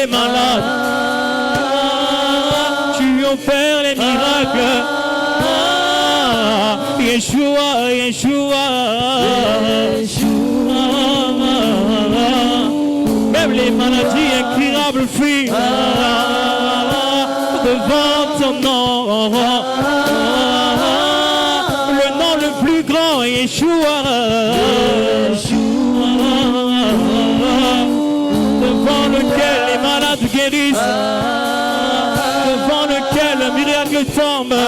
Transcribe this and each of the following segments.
les malades. Tu opères les miracles. Yeshua, Yeshua. Même les maladies incurables fuient devant ton nom. Le nom le plus grand, Yeshua. Devant lequel les malades guérissent, devant lequel le miracle tombe.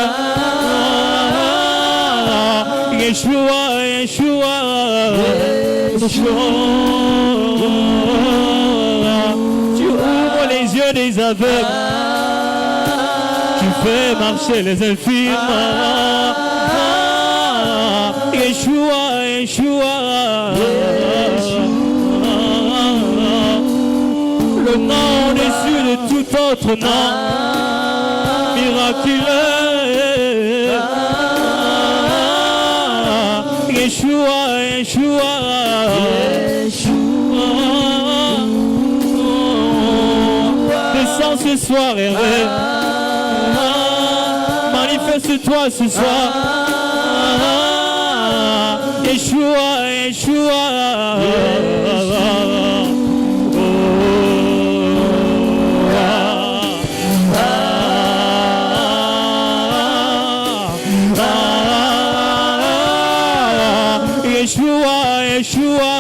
Yeshua, Yeshua, Yeshua. Tu ouvres les yeux des aveugles, tu fais marcher les infirmes. Yeshua, Yeshua. Le nom au-dessus de tout autre nom, miraculeux. Yeshua, Yeshua. Descends ce soir, Hervé. Manifeste-toi ce soir. Yeshua, Yeshua. Yeshua, Yeshua.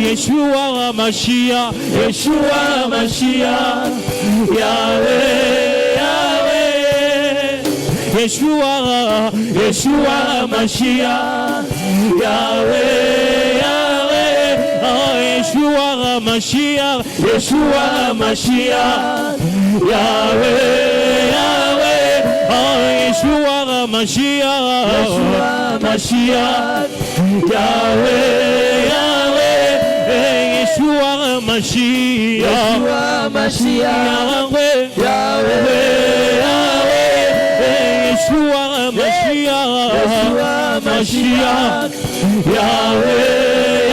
Yeshua Mashiach, Yeshua Mashiach, Yahweh, Yahweh. Yeshua, Yeshua Mashiach, Yahweh, Yahweh. Oh, Yeshua Mashiach, Yeshua Mashiach, Yahweh, Yahweh. Oh, Yeshua Mashiach, Yeshua Mashiach, Yahweh, Yahweh. Yeshua Mashiach, Yeshua Mashiach, Yahweh, Yahweh, Yahweh. Yeshua Mashiach, Yeshua Mashiach, Yahweh,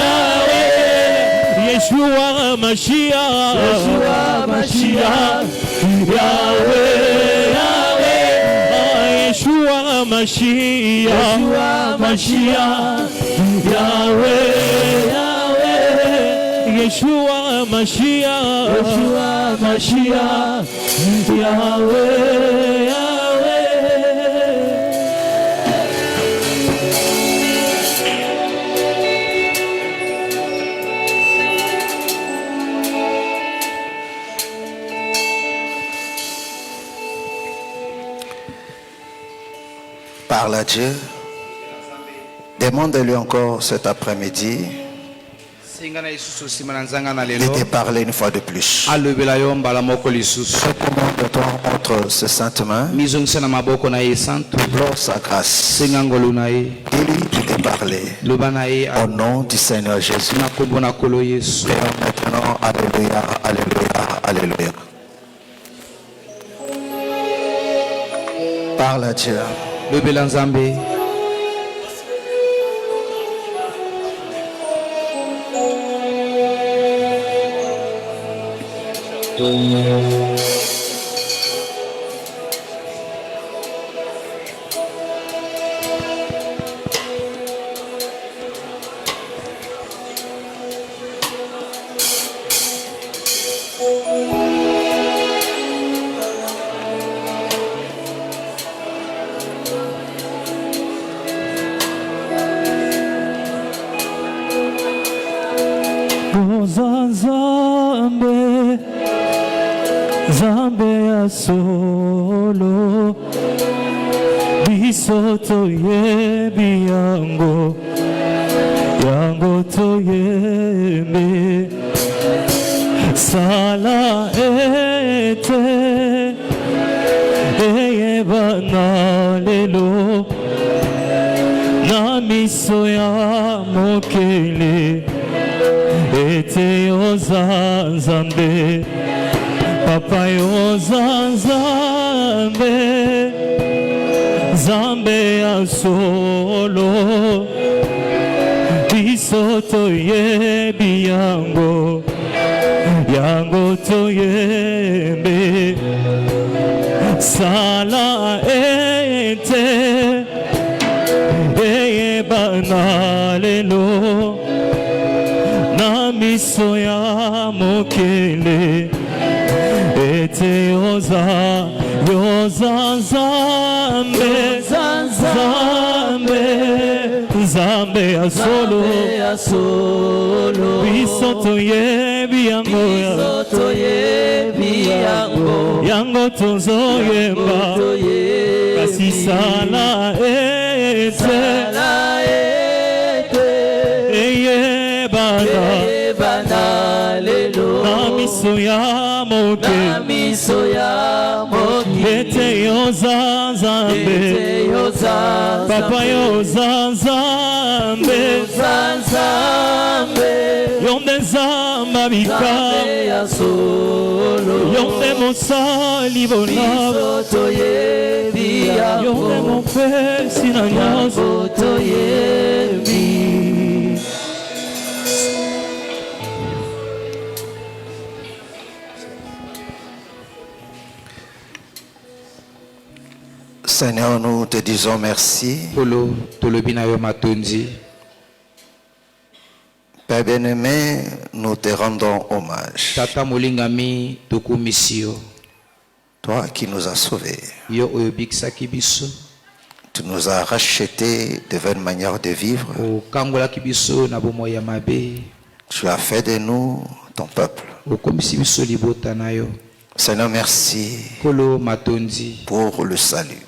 Yahweh. Yeshua Mashiach, Yeshua Mashiach, Yahweh, Yahweh. Yeshua Mashiach, Yeshua Mashiach, Yahweh, Yahweh. Yeshua Mashiach, Yeshua Mashiach, Yahweh, Yahweh. Parle à Dieu. Demande-lui encore cet après-midi de te parler une fois de plus. Recommande-toi entre ses saintes mains. Implore sa grâce. Dis-lui de te parler. Au nom du Seigneur Jésus. Prions maintenant. Alléluia, alléluia, alléluia. Parle à Dieu. Zambe solo bisoto yebi yango to yembe sala ete mokili ete yoza nzambe papa yoza nzambe nzambe ya solo biso toyebi yango yango toyembe sala ete eyebana lelo na miso ya mokili ete yoza nzambe nzambe ya solo biso toyebi yango tozoyemba kasi sala ete eyebana na miso ya mokili ete yoza nzambe papa yoza nzambe yonde nzamba bika yonde mosali bonabu yonde mopesi na nyonso Seigneur, nous te disons merci. Père bien-aimé, nous te rendons hommage. Toi qui nous as sauvés. Tu nous as rachetés de votre manière de vivre. Tu as fait de nous ton peuple. Seigneur, merci pour le salut.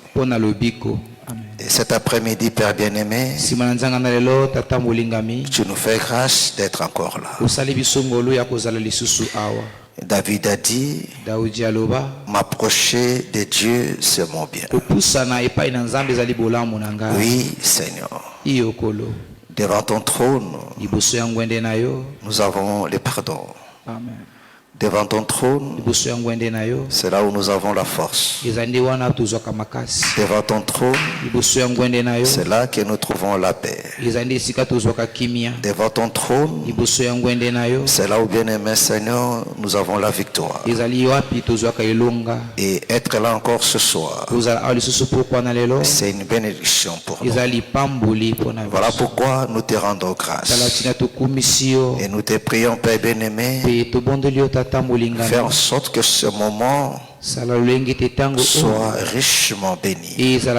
Et cet après-midi, Père bien-aimé, tu nous fais grâce d'être encore là. David a dit, m'approcher de Dieu, c'est mon bien. Oui, Seigneur. Devant ton trône, nous avons le pardon. Amen. Devant ton trône, c'est là où nous avons la force. Devant ton trône, c'est là que nous trouvons la paix. Devant ton trône, c'est là où, bien-aimé Seigneur, nous avons la victoire. Et être là encore ce soir, c'est une bénédiction pour nous. Voilà pourquoi nous te rendons grâce. Et nous te prions, Père bien-aimé, fais en sorte que ce moment soit richement béni pour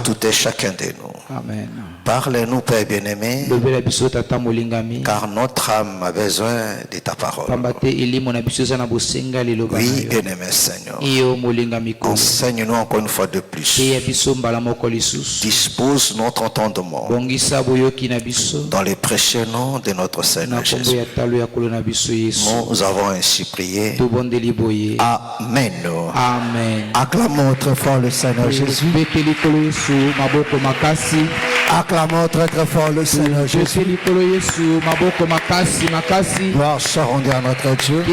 tout et chacun de nous. Amen. Parle-nous, Père bien-aimé, car notre âme a besoin de ta parole. Oui, bien-aimé Seigneur, enseigne-nous encore une fois de plus. Dispose notre entendement dans les précieux noms de notre Seigneur Jésus. Nous avons ainsi prié. Amen. Amen. Acclamons très fort le Seigneur Jésus. Acclamons très très fort le Seigneur Jésus. Gloire soit rendue à notre Dieu.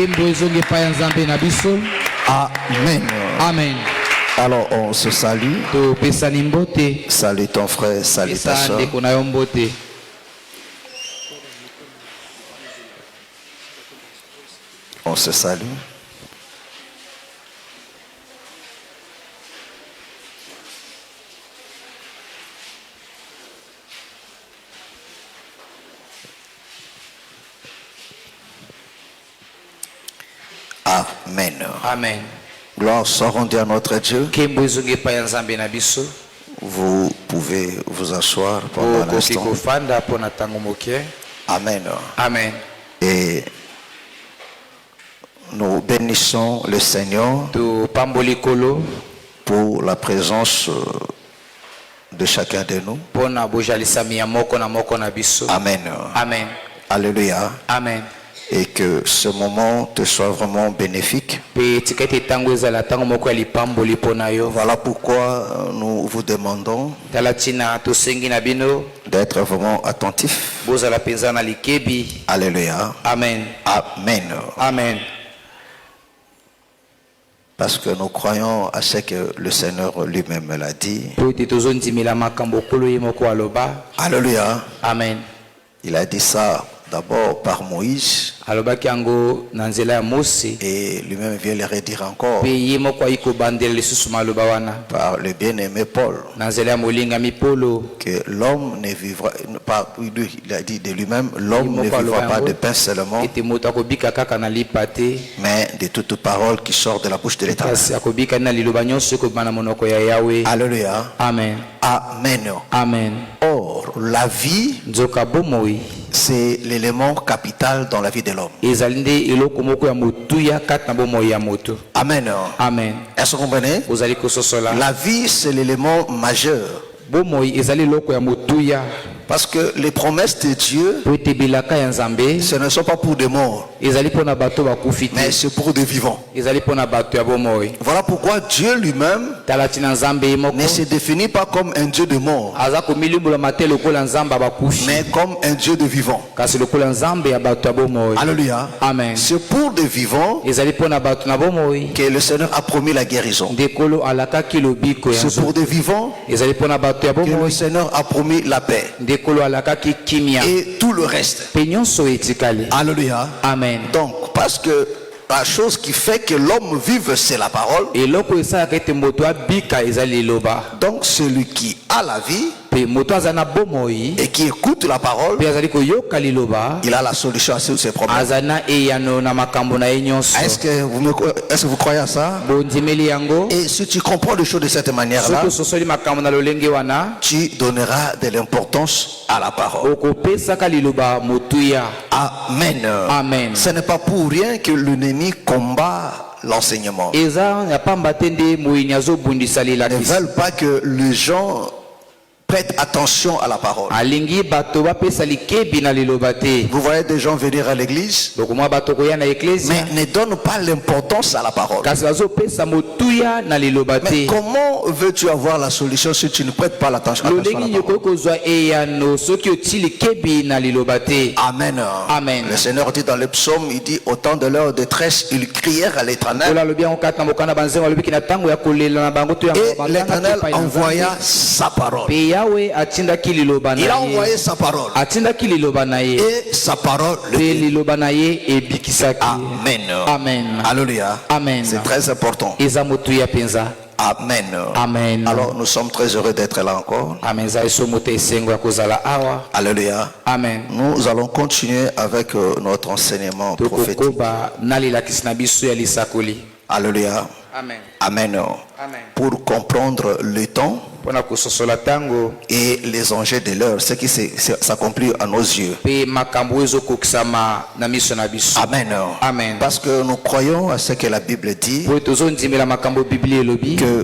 Amen. Amen. Alors on se salue. Salut ton frère, salut ta soeur. On se salue. Amen. Amen. Gloire soit rendue à notre Dieu. Vous pouvez vous asseoir pendant un instant. Amen. Amen. Et nous bénissons le Seigneur pour la présence de chacun de nous. Amen. Amen. Amen. Alléluia. Amen. et que ce moment te soit vraiment bénéfique. Voilà pourquoi nous vous demandons d'être vraiment attentifs. Alléluia. Amen. Amen. Amen. Parce que nous croyons à ce que le Seigneur lui-même l'a dit. Alléluia. Amen. Il a dit ça d'abord par Moïse. Et lui-même vient le redire encore par le bien-aimé Paul. Que l'homme ne vivra pas, il a dit de lui-même, l'homme ne vivra pas de pain seulement, mais de toute parole qui sort de la bouche de l'Éternel. Alléluia. Amen. Amen. Amen. Or, la vie, c'est l'élément capital dans la vie de l'homme. Amen. Amen. Est-ce que vous comprenez? La vie, c'est l'élément majeur. Parce que les promesses de Dieu, ce ne sont pas pour des morts, mais c'est pour des vivants. Voilà pourquoi Dieu lui-même ne se définit pas comme un Dieu de mort, mais comme un Dieu de vivants. Alléluia. Amen. C'est pour des vivants que le Seigneur a promis la guérison. C'est pour des vivants que le Seigneur a promis la paix. Et tout le reste. Alléluia. Amen. Donc, parce que la chose qui fait que l'homme vive, c'est la parole. Donc, celui qui a la vie et qui écoute la parole, il a la solution à tous ses problèmes. Est-ce que vous croyez à ça? Et si tu comprends les choses de cette manière-là, tu donneras de l'importance à la parole. Amen. Amen. Ce n'est pas pour rien que l'ennemi combat l'enseignement. Ils ne veulent pas que les gens prête attention à la parole. Vous voyez des gens venir à l'église, mais ne donnent pas l'importance à la parole. Mais comment veux-tu avoir la solution si tu ne prêtes pas l'attention à la parole? Amen. Amen. Le Seigneur dit dans le psaume, il dit au temps de leur détresse, ils crièrent à l'Éternel. Et l'Éternel envoya sa parole. Il a envoyé sa parole. Et sa parole. Amen. Amen. Alléluia. Amen. C'est très important. Amen. Amen. Alors nous sommes très heureux d'être là encore. Alléluia. Amen. Nous allons continuer avec notre enseignement prophétique. Alléluia. Amen. Amen. Amen. Pour comprendre le temps et les enjeux de l'heure, ce qui s'accomplit à nos yeux. Amen. Amen. Parce que nous croyons à ce que la Bible dit, que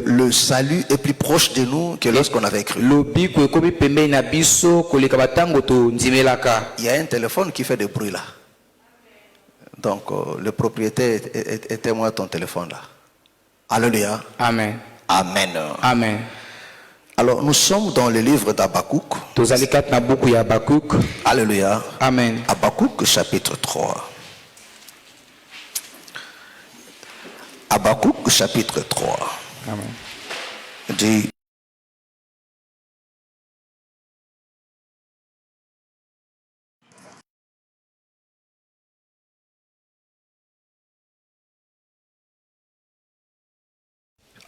le salut est plus proche de nous que lorsqu'on avait cru. Il y a un téléphone qui fait des bruits là. Donc le propriétaire est témoin de ton téléphone là. Alléluia. Amen. Amen. Amen. Alors nous sommes dans le livre d'Habakkuk. Alléluia. Amen. Habakkuk chapitre 3. Habakkuk chapitre 3. Amen. Dit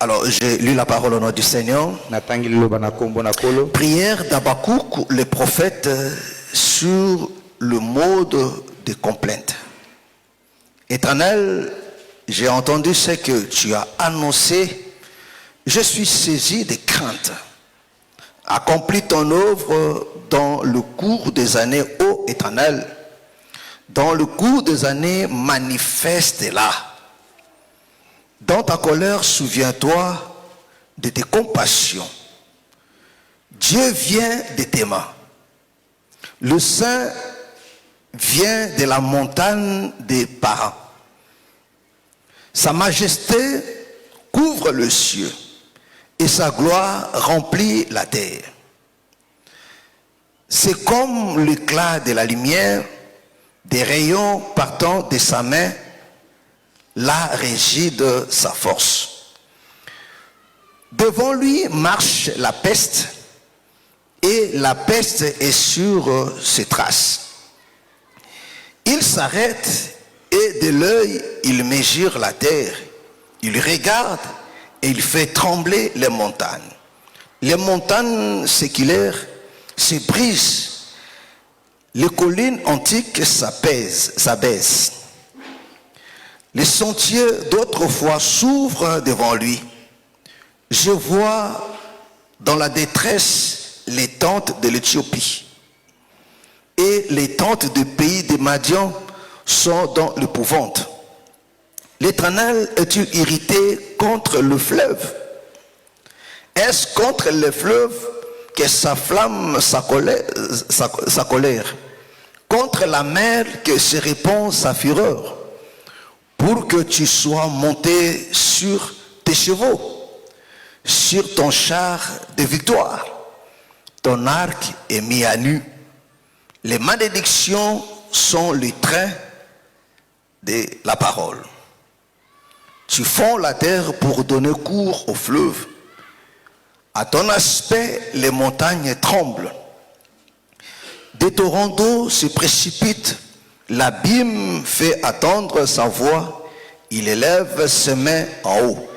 alors, j'ai lu la parole au nom du Seigneur. Prière d'Habakkuk, le prophète, sur le mode de complainte. Éternel, j'ai entendu ce que tu as annoncé. Je suis saisi de crainte. Accomplis ton œuvre dans le cours des années, ô Éternel. Dans le cours des années, manifeste-la. Dans ta colère, souviens-toi de tes compassions. Dieu vient de tes mains. Le Saint vient de la montagne des Parans. Sa majesté couvre le ciel et sa gloire remplit la terre. C'est comme l'éclat de la lumière, des rayons partant de sa main, la régie de sa force. Devant lui marche la peste, et la peste est sur ses traces. Il s'arrête et de l'œil il mesure la terre. Il regarde et il fait trembler les montagnes. Les montagnes séculaires se brisent. Les collines antiques s'abaissent. Les sentiers d'autrefois s'ouvrent devant lui. Je vois dans la détresse les tentes de l'Éthiopie. Et les tentes du pays des Madian sont dans l'épouvante. L'Éternel est-il irrité contre le fleuve? Est-ce contre le fleuve que s'afflamme sa colère? Contre la mer que se répand sa fureur? Pour que tu sois monté sur tes chevaux, sur ton char de victoire, ton arc est mis à nu. Les malédictions sont les trains de la parole. Tu fonds la terre pour donner cours au fleuve. À ton aspect, les montagnes tremblent. Des torrents d'eau se précipitent. L'abîme fait attendre sa voix. Il élève ses mains en haut.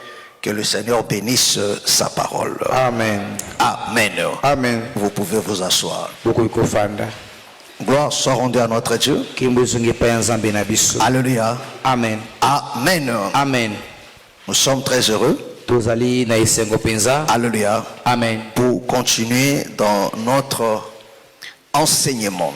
Que le Seigneur bénisse sa parole. Amen. Amen. Amen. Vous pouvez vous asseoir. Gloire soit rendue à notre Dieu. Alléluia. Amen. Amen. Amen. Nous sommes très heureux. Alléluia. Amen. Pour continuer dans notre enseignement.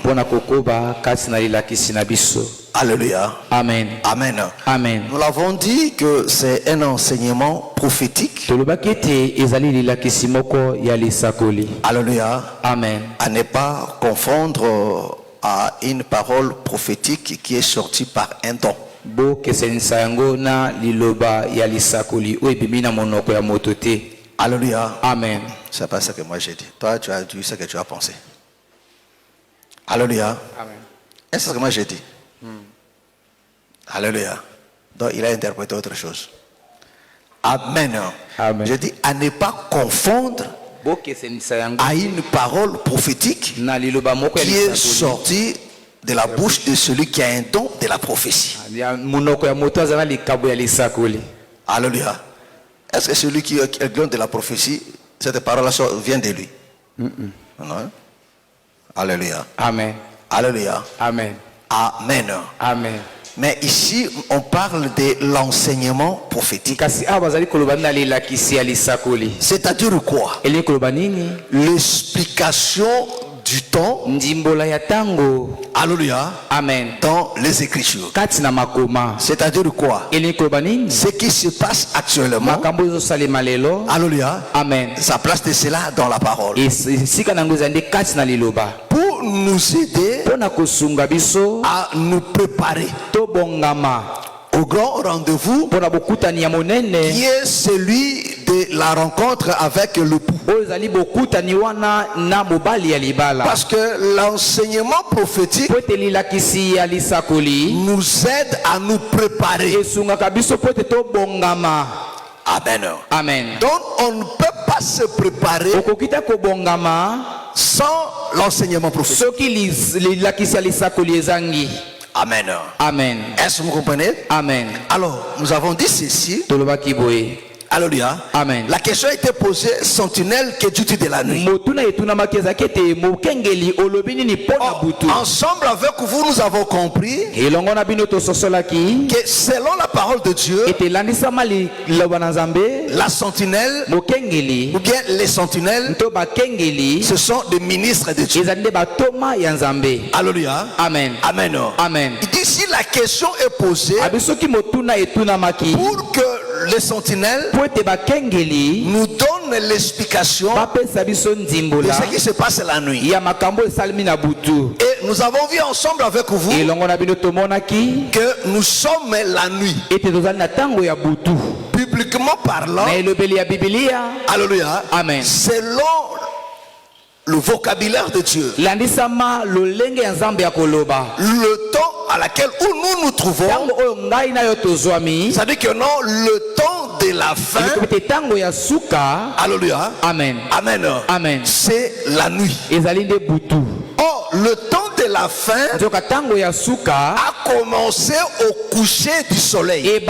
Alléluia. Amen. Amen. Amen. Nous l'avons dit que c'est un enseignement prophétique. Alléluia. Amen. À ne pas confondre à une parole prophétique qui est sortie par un don. Alléluia. Amen. C'est pas ce que moi j'ai dit. Toi, tu as dit ce que tu as pensé. Alléluia. Amen. Est-ce que moi j'ai dit? Alléluia. Donc il a interprété autre chose. Amen. Amen. Je dis à ne pas confondre à une parole prophétique qui est sortie de la bouche de celui qui a un don de la prophétie. Alléluia. Est-ce que celui qui a le don de la prophétie, cette parole vient de lui? Non. Alléluia. Amen. Alléluia. Amen. Amen. Amen. Mais ici, on parle de l'enseignement prophétique. C'est-à-dire quoi? L'explication du temps. Alléluia. Amen. Dans les Écritures. C'est-à-dire quoi? Ce qui se passe actuellement. Alléluia. Amen. Sa place de cela dans la parole. Pour nous aider à nous préparer au grand rendez-vous qui est celui de la rencontre avec l'époux. Parce que l'enseignement prophétique nous aide à nous préparer. Amen. Amen. Donc on ne peut pas se préparer sans l'enseignement prophétique. Amen. Amen. Est-ce que vous comprenez? Amen. Alors, nous avons dit ceci. Alléluia. Amen. La question a été posée, sentinelle, que Dieu de la nuit. Ensemble avec vous, nous avons compris que selon la parole de Dieu, la sentinelle, ou bien les sentinelles, ce sont des ministres de Dieu. Alléluia. Amen. Amen. Amen. Il dit si la question est posée pour que les sentinelles nous donnent l'explication de ce qui se passe la nuit. Et nous avons vu ensemble avec vous que nous sommes la nuit. Bibliquement parlant, alléluia, amen, selon le vocabulaire de Dieu, le temps à laquelle où nous nous trouvons, c'est-à-dire que non, le temps de la fin, alléluia, amen, amen, amen, c'est la nuit. Or, le temps de la fin a commencé au coucher du soleil.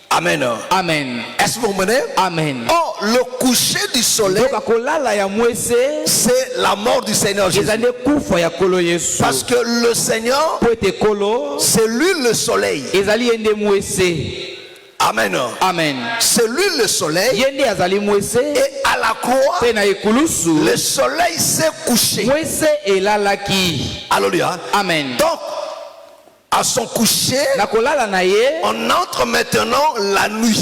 Amen. Amen. Est-ce que vous comprenez? Amen. Or, le coucher du soleil, c'est la mort du Seigneur Jésus. Parce que le Seigneur, c'est lui le soleil. Amen. Amen. C'est lui le soleil. Et à la croix, le soleil s'est couché. Alléluia. Amen. Donc, à son coucher, on entre maintenant la nuit.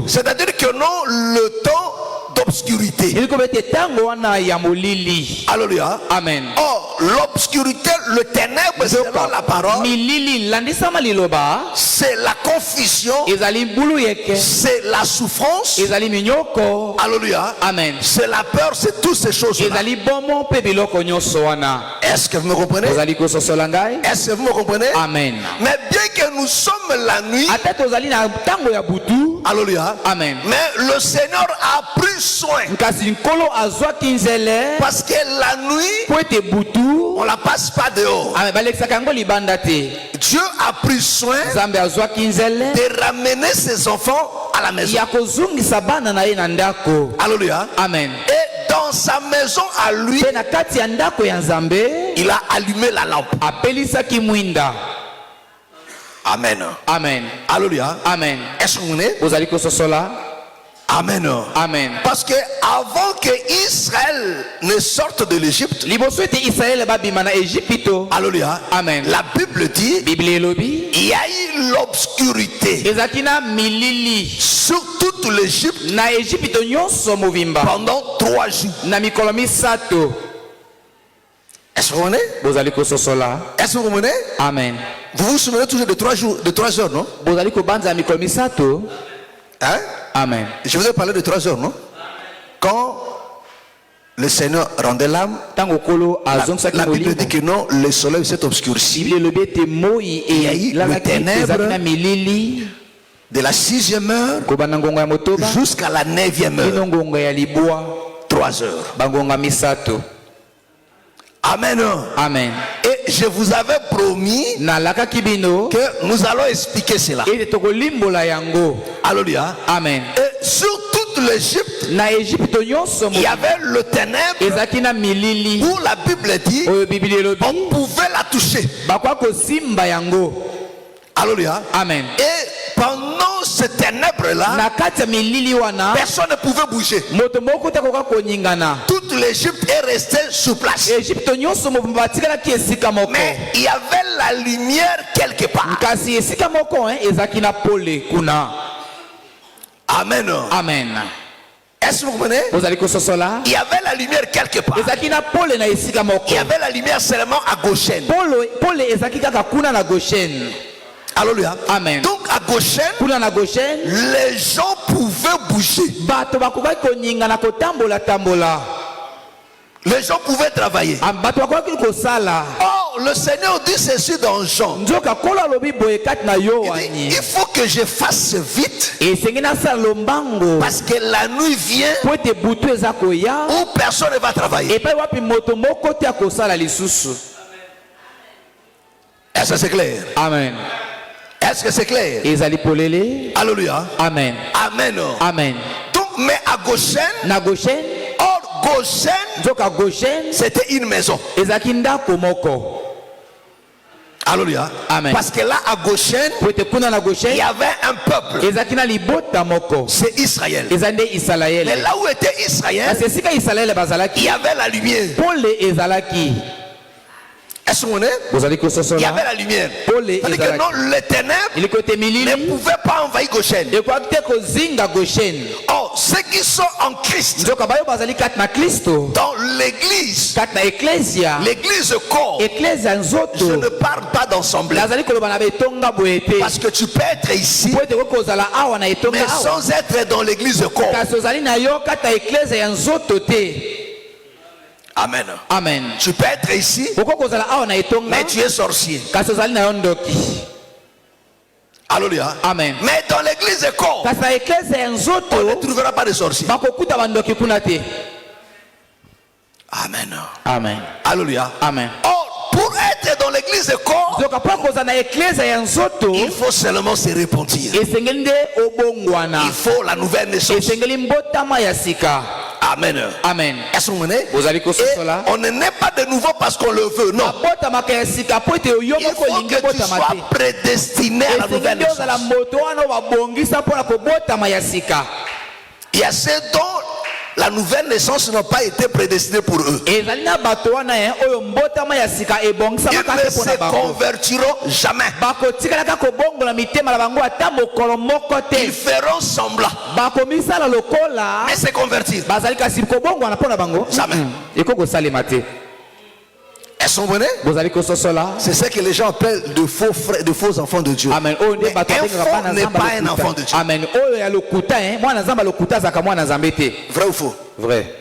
C'est-à-dire que non, le temps d'obscurité. Alléluia. Amen. Or, l'obscurité, le ténèbre, selon la parole, c'est la confusion, c'est la souffrance, alléluia, amen, c'est la peur, c'est toutes ces choses-là. Est-ce que vous me comprenez? Est-ce que vous me comprenez? Amen. Mais bien que nous sommes la nuit, alléluia, amen, mais le Seigneur a pris soin, parce que la nuit, on la passe pas dehors. Dieu a pris soin de ramener ses enfants à la maison. Alléluia. Amen. Et dans sa maison à lui, il a allumé la lampe. Amen. Amen. Alléluia. Amen. Est-ce que vous venez? Amen. Amen. Parce que avant que Israël ne sorte de l'Égypte, alléluia, amen, la Bible dit, il y a eu l'obscurité sur toute l'Égypte pendant 3 jours. Est-ce que vous venez? Est-ce que vous venez? Amen. Vous vous souvenez toujours de 3 jours, de 3 heures, non? Hein? Amen. Je vous ai parlé de 3 heures, non? Quand le Seigneur rendait l'âme, la Bible dit que non, le soleil s'est obscurci. Il y a eu le ténèbre de la 6e heure jusqu'à la 9e heure. 3 heures. Amen. Amen. Et je vous avais promis que nous allons expliquer cela. Alléluia. Amen. Et sur toute l'Égypte, il y avait le ténèbre où la Bible dit on pouvait la toucher. Alléluia. Amen. Et pendant ce ténèbre-là, personne ne pouvait bouger. Toute l'Égypte est restée sur place. Mais il y avait la lumière quelque part. Amen. Amen. Est-ce que vous comprenez? Il y avait la lumière quelque part. Il y avait la lumière seulement à Goshen. Alléluia. Amen. Donc à Goshen, les gens pouvaient bouger. Les gens pouvaient travailler. Or, le Seigneur dit ceci dans Jean. Il dit, il faut que je fasse vite. Parce que la nuit vient où personne ne va travailler. Est-ce que c'est clair? Amen. Est-ce que c'est clair? Alléluia. Amen. Amen. Amen. Donc, mais à Goshen, or Goshen, c'était une maison. Alléluia. Amen. Parce que là à Goshen, il y avait un peuple. C'est Israël. Mais là où était Israël, il y avait la lumière. Est-ce que vous voyez? Il y avait la lumière. C'est-à-dire que non, les ténèbres ne pouvaient pas envahir Goshen. Oh, Or, ceux qui sont en Christ, dans l'église, l'église corps, je ne parle pas d'ensemble. Parce que tu peux être ici, mais sans être dans l'église corps. Amen. Amen. Tu peux être ici, mais tu es sorcier. Alléluia. Amen. Mais dans l'église corps, on ne trouvera pas de sorciers. Amen. Amen. Alléluia. Amen. Or, pour être dans l'église corps, il faut seulement se repentir. Il faut la nouvelle naissance. Amen. Amen. Est-ce que vous venez? cela? On ne naît pas de nouveau parce qu'on le veut, non. Il faut que tu sois prédestiné à la nouvelle naissance. Il y a ceux dont la nouvelle naissance n'a pas été prédestinée pour eux. Ils ne se convertiront jamais. Ils feront semblant, mais se convertir jamais. Est-ce que vous venez? C'est ce que les gens appellent de faux frères, de faux enfants de Dieu. Amen. Mais un faux n'est pas un enfant de Dieu. Amen. Vrai ou faux? Vrai.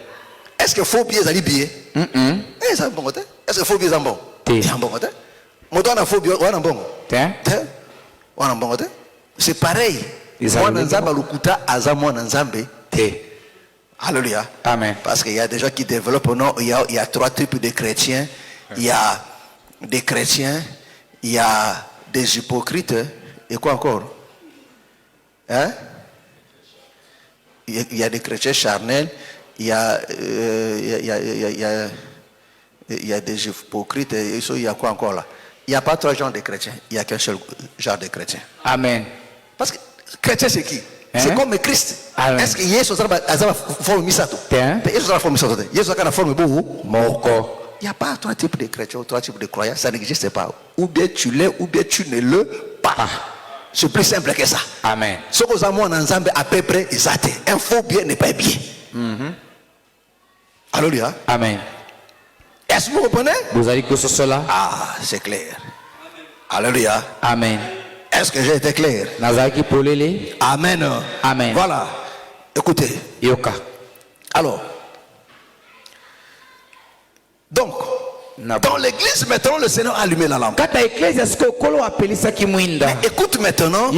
Est-ce que faux billets allient billets? Est-ce que faux billets sont bons? C'est pareil. Alléluia. Amen. Parce qu'il y a des gens qui développent, non, il y a trois types de chrétiens. Il y a des chrétiens, il y a des hypocrites, et quoi encore? Hein? Il y a des chrétiens charnels, il y a des hypocrites, et il y a quoi encore là? Il n'y a pas trois genres de chrétiens, il n'y a qu'un seul genre de chrétien. Amen. Parce que chrétien c'est qui? C'est comme Christ. Est-ce que Jésus a formé ça? Jésus a formé ça. Jésus a formé beaucoup. Il n'y a pas trois types de chrétiens ou trois types de croyants, ça n'existe pas. Ou bien tu l'es, ou bien tu ne le pas. C'est plus simple que ça. Amen. Ce que nous avons ensemble à peu près, un faux bien n'est pas bien. Alléluia. Amen. Est-ce que vous comprenez? Ah, c'est clair. Alléluia. Amen. Est-ce que j'ai été clair? Amen. Amen. Voilà. Écoutez. Yoka. Alors. Donc, dans l'église, maintenant, le Seigneur a allumé la lampe. Mais écoute maintenant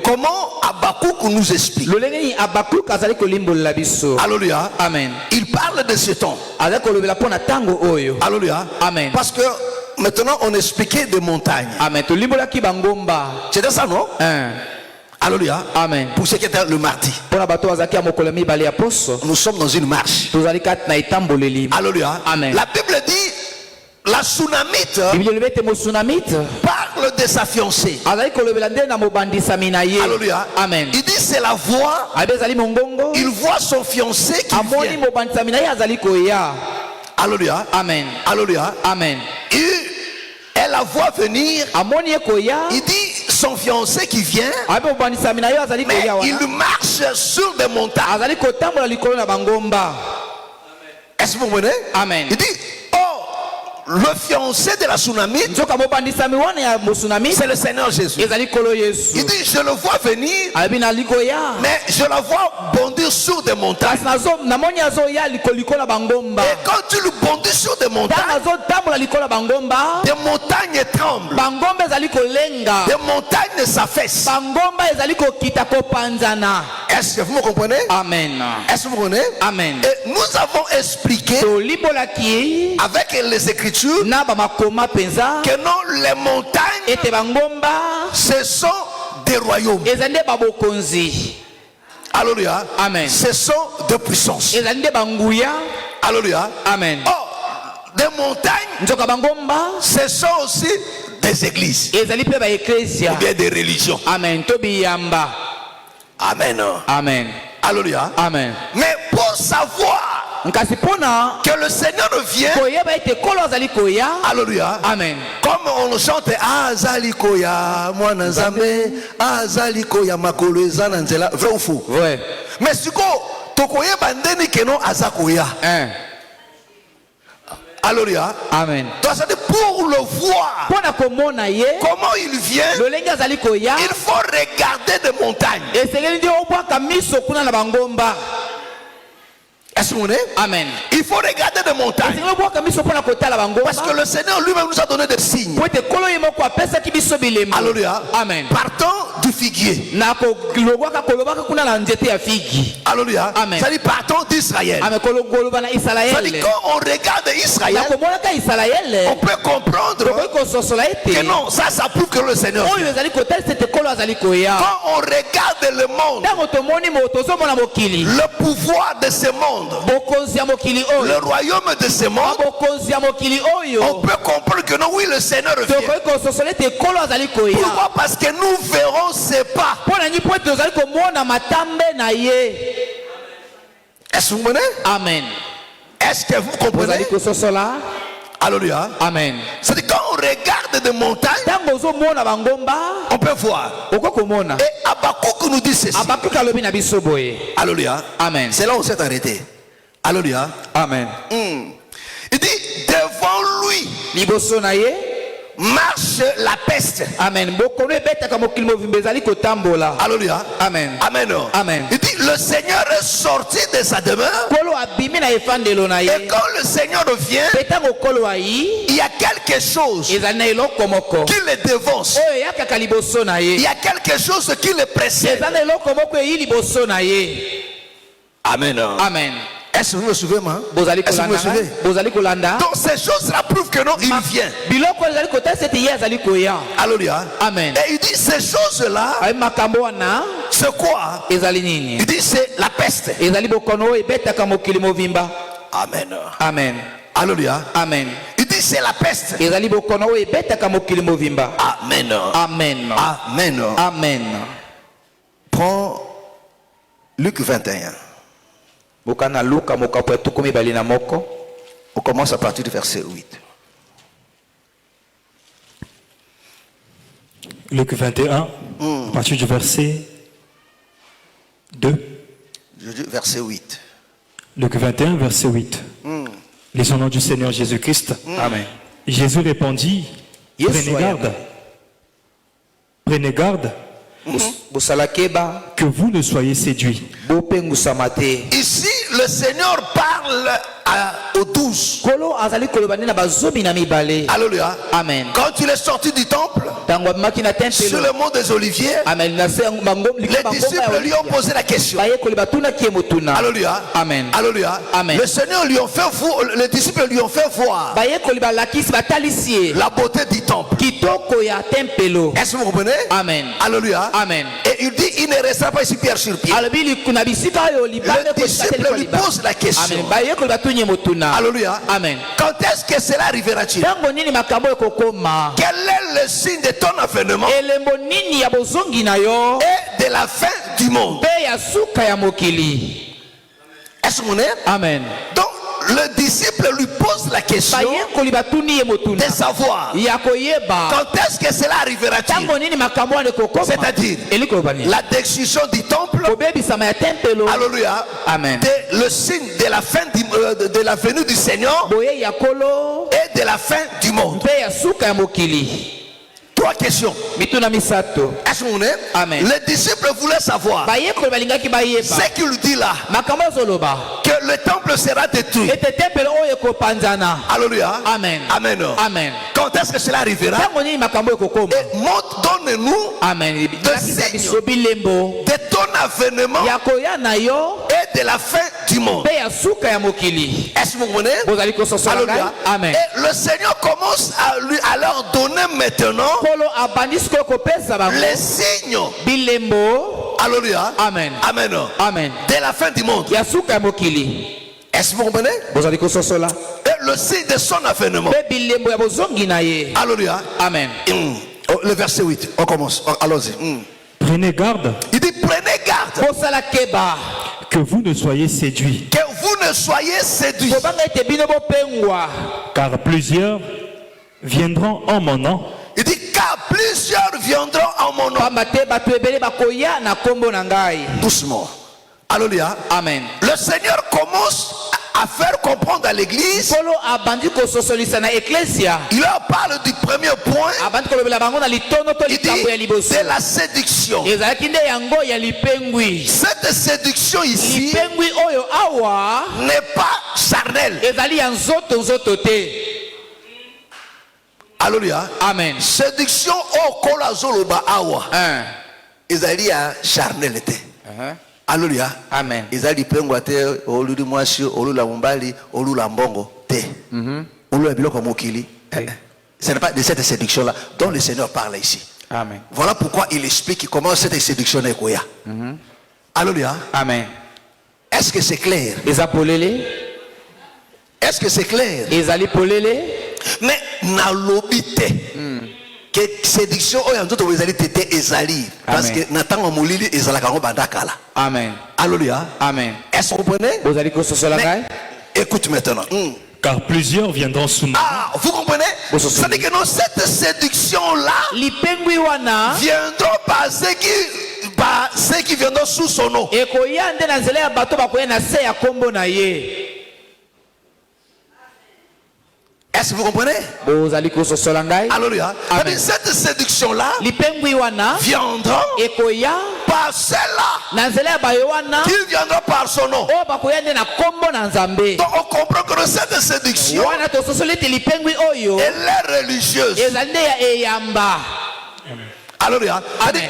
comment Habakkuk nous explique. Alléluia. Amen. Il parle de ce temps. Alléluia. Amen. Parce que maintenant, on expliquait des montagnes. Amen. C'était ça, non? Alléluia. Amen. Pour ceux qui étaient le mardi. Nous sommes dans une marche. Alléluia. Amen. La Bible dit, la Sunamite parle de sa fiancée. Alléluia. Amen. Il dit c'est la voix. Il voit son fiancé qui vient. Alléluia. Amen. Alléluia. Amen. Elle la voit venir. Il dit son fiancé qui vient. Mais il marche sur des montagnes. Est-ce que vous comprenez? Amen. Il dit, oh, le fiancé de la Sunamite, c'est le Seigneur Jésus. Il dit, je le vois venir, mais je la vois bondir sur des montagnes. Et quand tu le bondis sur des montagnes, des montagnes tremblent, des montagnes s'affaissent. Est-ce que vous me comprenez? Amen. Est-ce que vous comprenez? Amen. Et nous avons expliqué avec les Écritures que non, les montagnes, ce sont des royaumes. Alléluia. Amen. Ce sont des puissances. Alléluia. Amen. Oh, des montagnes, ce sont aussi des églises. Ou bien des religions. Amen. Amen. Amen. Alléluia. Amen. Mais pour savoir que le Seigneur vient. Alléluia. Amen. Comme on chante Azalikoya, moi Nazambe, Azalikoya, Makolo Ezana Nzela, vrai ou faux? Vrai. Mais si ko tokoye bandeni keno azakoya. Alléluia. Amen. Donc ça dit pour le voir. Comment il vient? Il faut regarder des montagnes. Est-ce que vous voyez? Amen. Il faut regarder des montagnes. Parce que le Seigneur lui-même nous a donné des signes. Alléluia. Amen. Partant du figuier. Alléluia. Amen. Ça dit partant d'Israël. Ça dit quand on regarde Israël, on peut comprendre que non, ça prouve que le Seigneur vient. Quand on regarde le monde, le pouvoir de ce monde, le royaume de ce monde, on peut comprendre que non, oui, le Seigneur vient. Pourquoi? Parce que nous verrons ses pas. Est-ce que vous comprenez? Amen. Est-ce que vous comprenez? Alléluia. Amen. C'est-à-dire quand on regarde des montagnes, on peut voir. Et Habakkuk nous dit ceci. Alléluia. Amen. C'est là où on s'est arrêté. Alléluia. Amen. Il dit devant lui marche la peste. Amen. Alléluia. Amen. Amen. Amen. Il dit le Seigneur est sorti de sa demeure. Et quand le Seigneur vient, il y a quelque chose qui le devance. Il y a quelque chose qui le précède. Amen. Amen. Est-ce que vous me suivez, moi? Est-ce que vous me suivez? Donc ces choses-là prouvent que non, il vient. Alléluia. Amen. Et il dit ces choses-là, c'est quoi? Il dit c'est la peste. Amen. Amen. Alléluia. Amen. Il dit c'est la peste. Amen. Amen. Amen. Amen. Prends Luc 21. On commence à partir du verset 8. Luc 21, à partir du verset 2. Je dis verset 8. Luc 21, verset 8. Les au nom du Seigneur Jésus-Christ. Amen. Jésus répondit, prenez garde que vous ne soyez séduits. Ici, le Seigneur parle aux 12. Alléluia. Amen. Quand il est sorti du temple, sur le mont des Oliviers, les disciples lui ont posé la question. Alléluia. Amen. Alléluia. Amen. Le Seigneur lui ont fait voir, les disciples lui ont fait voir la beauté du temple. Est-ce que vous comprenez? Amen. Alléluia. Amen. Et il dit, il ne restera pas ici pierre sur pierre. Le disciple lui pose la question. Alléluia. Amen. Quand est-ce que cela arrivera-t-il? Quel est le signe de ton avènement et de la fin du monde? Est-ce qu'on est? Amen. Donc, le disciple lui pose la question de savoir quand est-ce que cela arrivera-t-il, c'est-à-dire la destruction du temple. Alléluia. Amen. Le signe de la fin de la venue du Seigneur et de la fin du monde. Trois questions. Est-ce qu'on est? Amen. Les disciples voulaient savoir ce qu'il dit là, que le temple sera détruit. Alléluia. Amen. Amen. Amen. Quand est-ce que cela arrivera? Et donne-nous des signes de ton avènement et de la fin du monde. Est-ce que vous comprenez? Alléluia. Amen. Et le Seigneur commence à leur donner maintenant les signes. Alléluia. Amen. Amen. Amen. De la fin du monde. Est-ce que vous comprenez? Et le signe de son avènement. Alléluia. Amen. Le verset 8. On commence. Allons-y. Prenez garde Il dit prenez garde que vous ne soyez séduits. que vous ne soyez séduits. Car plusieurs viendront en mon nom. Il dit car plusieurs viendront en mon nom. Doucement. Alléluia. Amen. Le Seigneur commence à faire comprendre à l'église. Il leur parle du premier point. Il dit de la séduction. Cette séduction ici n'est pas charnelle. Alléluia. Amen. Séduction au kolazoloba awa. Ezali a charnelité. Alléluia. Amen. Ezali pengwa te oludi mwasi olula mumbali olula mbongo te. Olula biloko mokili. Ce n'est pas de cette séduction là dont le Seigneur parle ici. Amen. Voilà pourquoi il explique comment cette séduction est koya. Alléluia. Amen. Est-ce que c'est clair? Est-ce que c'est clair? Mais nalobite que séduction oyo nzoto ezali tete ezali parce que natango molili ezalaka ngo bandakala. Amen. Alléluia. Amen. Est-ce que vous comprenez? Écoute maintenant. Car plusieurs viendront sous moi. Ah, vous comprenez? C'est-à-dire que cette séduction-là viendront par ceux qui viendront sous son nom. Est-ce que vous comprenez? Alléluia. Cette séduction-là viendra par celle-là qui viendra par son nom. Donc on comprend que cette séduction elle est religieuse. Alléluia.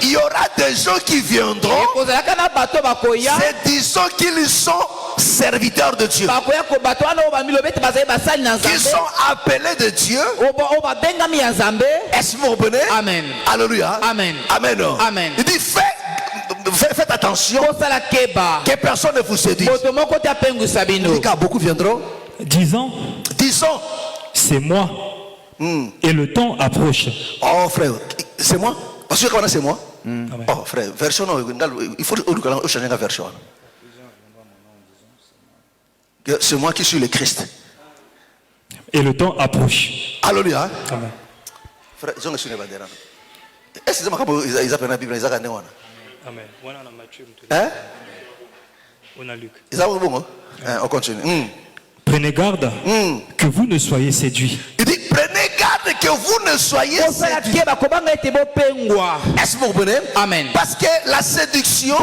Il y aura des gens qui viendront, c'est disons qu'ils sont serviteurs de Dieu, qui sont appelés de Dieu. Est-ce que vous comprenez? Amen. Alléluia. Amen. Amen. Amen. Il dit faites attention que personne ne vous séduise. Il dit car beaucoup viendront Disons, c'est moi. Et le temps approche. Oh frère, c'est moi? Parce que c'est moi. Oh frère, version, il faut changer la version. C'est moi qui suis le Christ. Et le temps approche. Alléluia. Amen. Frère, je suis le bandera. Est-ce que ils appellent la Bible? Ils appellent quoi? Amen. Hein? On a Luc. Ils appellent bon. On continue. Prenez garde que vous ne soyez séduits. Il dit prenez garde que vous ne soyez séduits. Est-ce que vous comprenez? Amen. Parce que la séduction,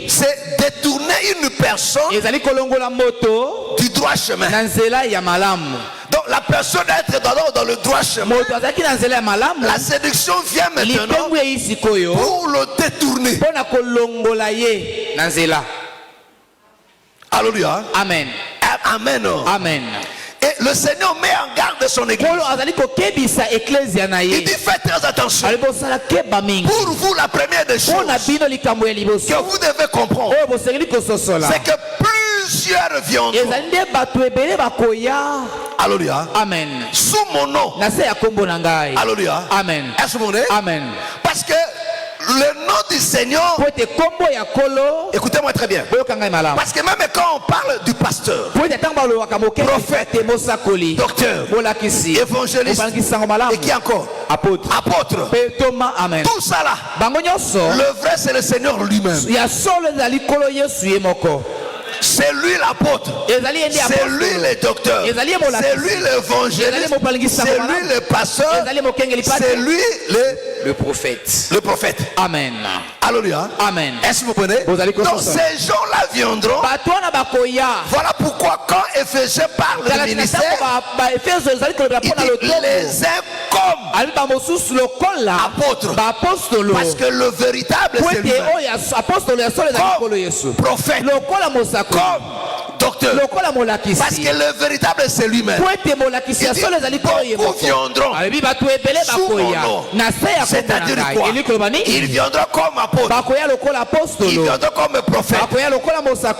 c'est détourner une personne du droit chemin. Donc la personne être dans le droit chemin. La séduction vient maintenant pour le détourner. Alléluia. Amen. Amen. Amen. Et le Seigneur met en garde son église. Il dit faites très attention. Pour vous, la première des choses que vous devez comprendre, c'est que plusieurs viendront. Alléluia. Amen. Sous mon nom. Alléluia. Amen. Est-ce que vous comprenez? Amen. Parce que le nom du Seigneur, écoutez-moi très bien, parce que même quand on parle du pasteur, prophète, docteur, évangéliste, et qui encore? Apôtre. Tout ça là, le vrai c'est le Seigneur lui-même. C'est lui l'apôtre, c'est lui le docteur, c'est lui l'évangéliste, c'est lui le pasteur, c'est lui le prophète. Amen. Alléluia. Amen. Est-ce que vous comprenez? Donc ces gens-là viendront. Voilà pourquoi quand Éphésiens parle du ministère, il dit les uns comme apôtres, parce que le véritable c'est lui-même. Comme prophète, comme docteur, parce que le véritable c'est lui-même. Il dit beaucoup viendront sous mon nom. C'est-à-dire quoi? Il viendra comme apôtre, il viendra comme prophète,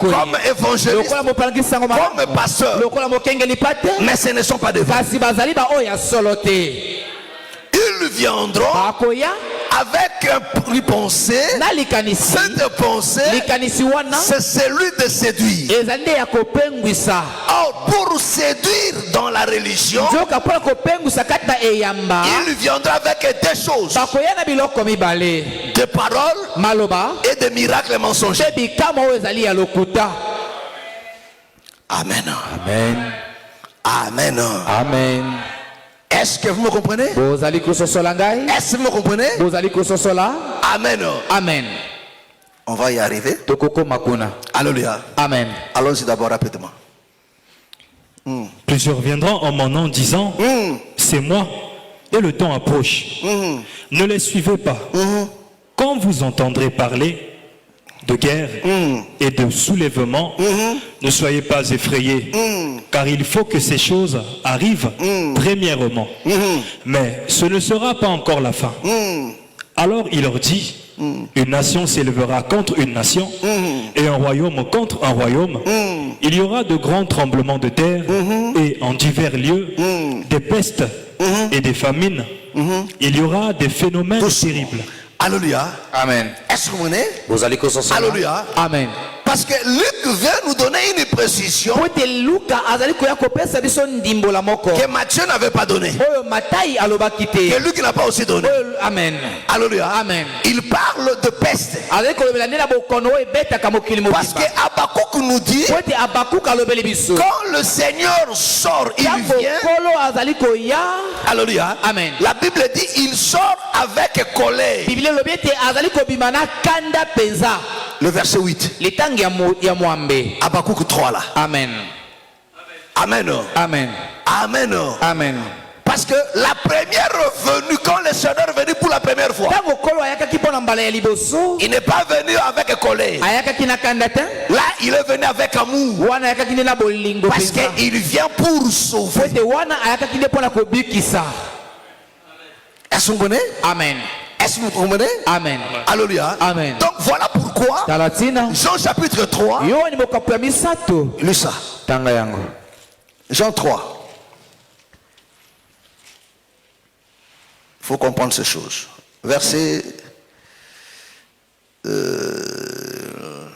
comme évangéliste, comme pasteur, mais ce ne sont pas des vrais. Ils viendront avec une pensée, cette pensée, c'est celui de séduire. Or, pour séduire dans la religion, il viendra avec deux choses: des paroles et des miracles mensongers. Amen. Amen. Amen. Amen. Est-ce que vous me comprenez? Est-ce que vous me comprenez? Amen. Amen. On va y arriver. Alléluia. Amen. Allons-y d'abord rapidement. Plusieurs viendront en mon nom disant c'est moi et le temps approche. Ne les suivez pas. Quand vous entendrez parler de guerre et de soulèvement, ne soyez pas effrayés, car il faut que ces choses arrivent premièrement. Mais ce ne sera pas encore la fin. Alors il leur dit, une nation s'élèvera contre une nation et un royaume contre un royaume. Il y aura de grands tremblements de terre et en divers lieux des pestes et des famines. Il y aura des phénomènes terribles. Alléluia. Amen. Est-ce que vous venez? Alléluia. Amen. Parce que Luc vient nous donner une précision que Matthieu n'avait pas donnée, que Luc n'a pas aussi donné. Amen. Alléluia. Amen. Il parle de peste. Parce que Habakkuk nous dit, quand le Seigneur sort, il vient. Alléluia. Amen. La Bible dit, il sort avec colère. Le verset 8. Habakkuk 3 là. Amen. Amen. Amen. Amen. Amen. Parce que la première venue, quand le Seigneur est venu pour la première fois, il n'est pas venu avec colère. Là, il est venu avec amour. Parce qu'il vient pour sauver. Est-ce que vous comprenez? Amen. Est-ce que vous comprenez? Amen. Alléluia. Amen. Donc voilà pourquoi Jean chapitre 3. Lis ça. Jean 3. Il faut comprendre ces choses. Verset le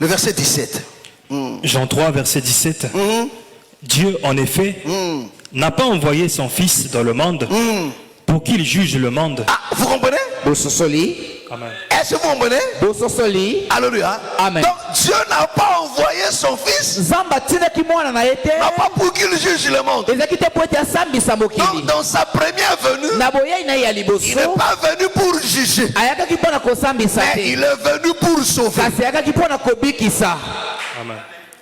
verset 17. Jean 3, verset 17. Dieu, en effet, n'a pas envoyé son Fils dans le monde pour qu'il juge le monde. Ah, vous comprenez? Amen. Est-ce que vous comprenez? Alléluia. Amen. Donc Dieu n'a pas envoyé son Fils, n'a pas pour qu'il juge le monde. Donc dans sa première venue, il n'est pas venu pour juger, mais il est venu pour sauver. Amen.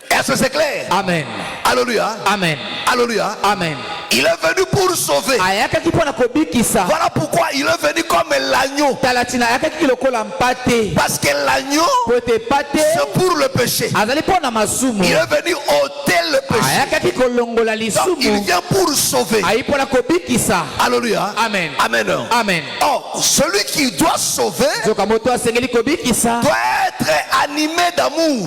Est-ce que c'est clair? Amen. Alléluia. Amen. Alléluia. Amen. Il est venu pour sauver. Voilà pourquoi il est venu comme l'agneau. Parce que l'agneau, c'est pour le péché. Il est venu ôter le péché. Donc il vient pour sauver. Alléluia. Amen. Amen. Amen. Oh, celui qui doit sauver doit être animé d'amour.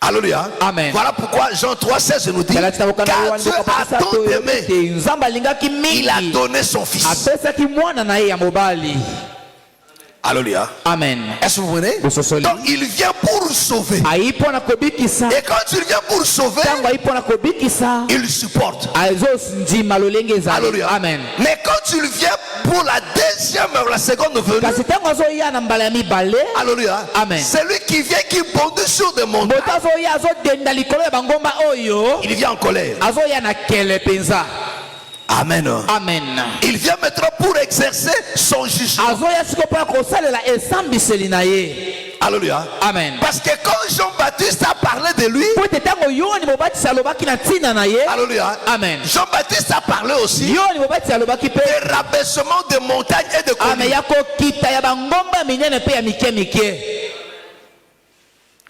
Alléluia. Amen. Voilà pourquoi Jean 3,16 nous dit, car Dieu a tant aimé, il a donné son Fils. Alléluia. Amen. Est-ce que vous venez? Donc il vient pour sauver. Et quand il vient pour sauver, il supporte. Alléluia. Amen. Mais quand il vient pour la deuxième ou la seconde venue, alléluia. Amen. Celui qui vient qui bondit sur des montagnes, il vient en colère. Amen. Amen. Il vient maintenant pour exercer son jugement. Alléluia. Amen. Parce que quand Jean-Baptiste a parlé de lui, alléluia. Amen. Jean-Baptiste a parlé aussi des rabaissements de montagnes et de collines.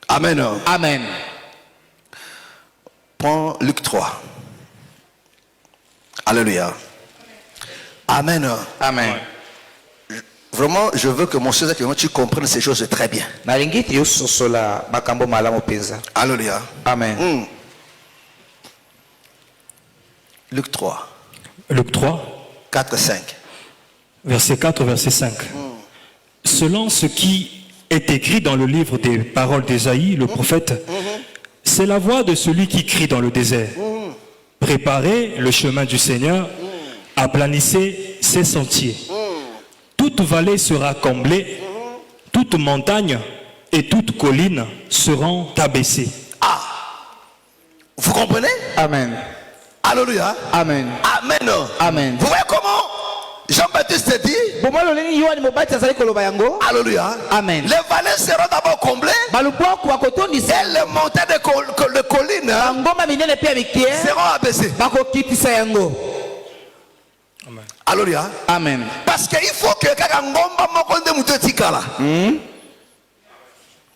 Amen. Amen. Prends Luc 3. Alléluia. Amen. Amen. Vraiment, je veux que mon cher que tu comprennes ces choses très bien. Alléluia. Alléluia. Amen. Luc 3. Luc 3. 4, 5. Verset 4, verset 5. Selon ce qui est écrit dans le livre des paroles d'Ésaïe, le prophète, c'est la voix de celui qui crie dans le désert. Préparez le chemin du Seigneur, aplanissez ses sentiers. Toute vallée sera comblée, toute montagne et toute colline seront abaissées. Ah, vous comprenez? Amen. Alléluia. Amen. Amen. Amen. Vous voyez comment Jean-Baptiste dit? Alléluia. Amen. Les vallées seront d'abord comblées et les montagnes de collines seront abaissées. Alléluia. Amen. Parce qu'il faut que Ngomba Mokonde Moutetikala.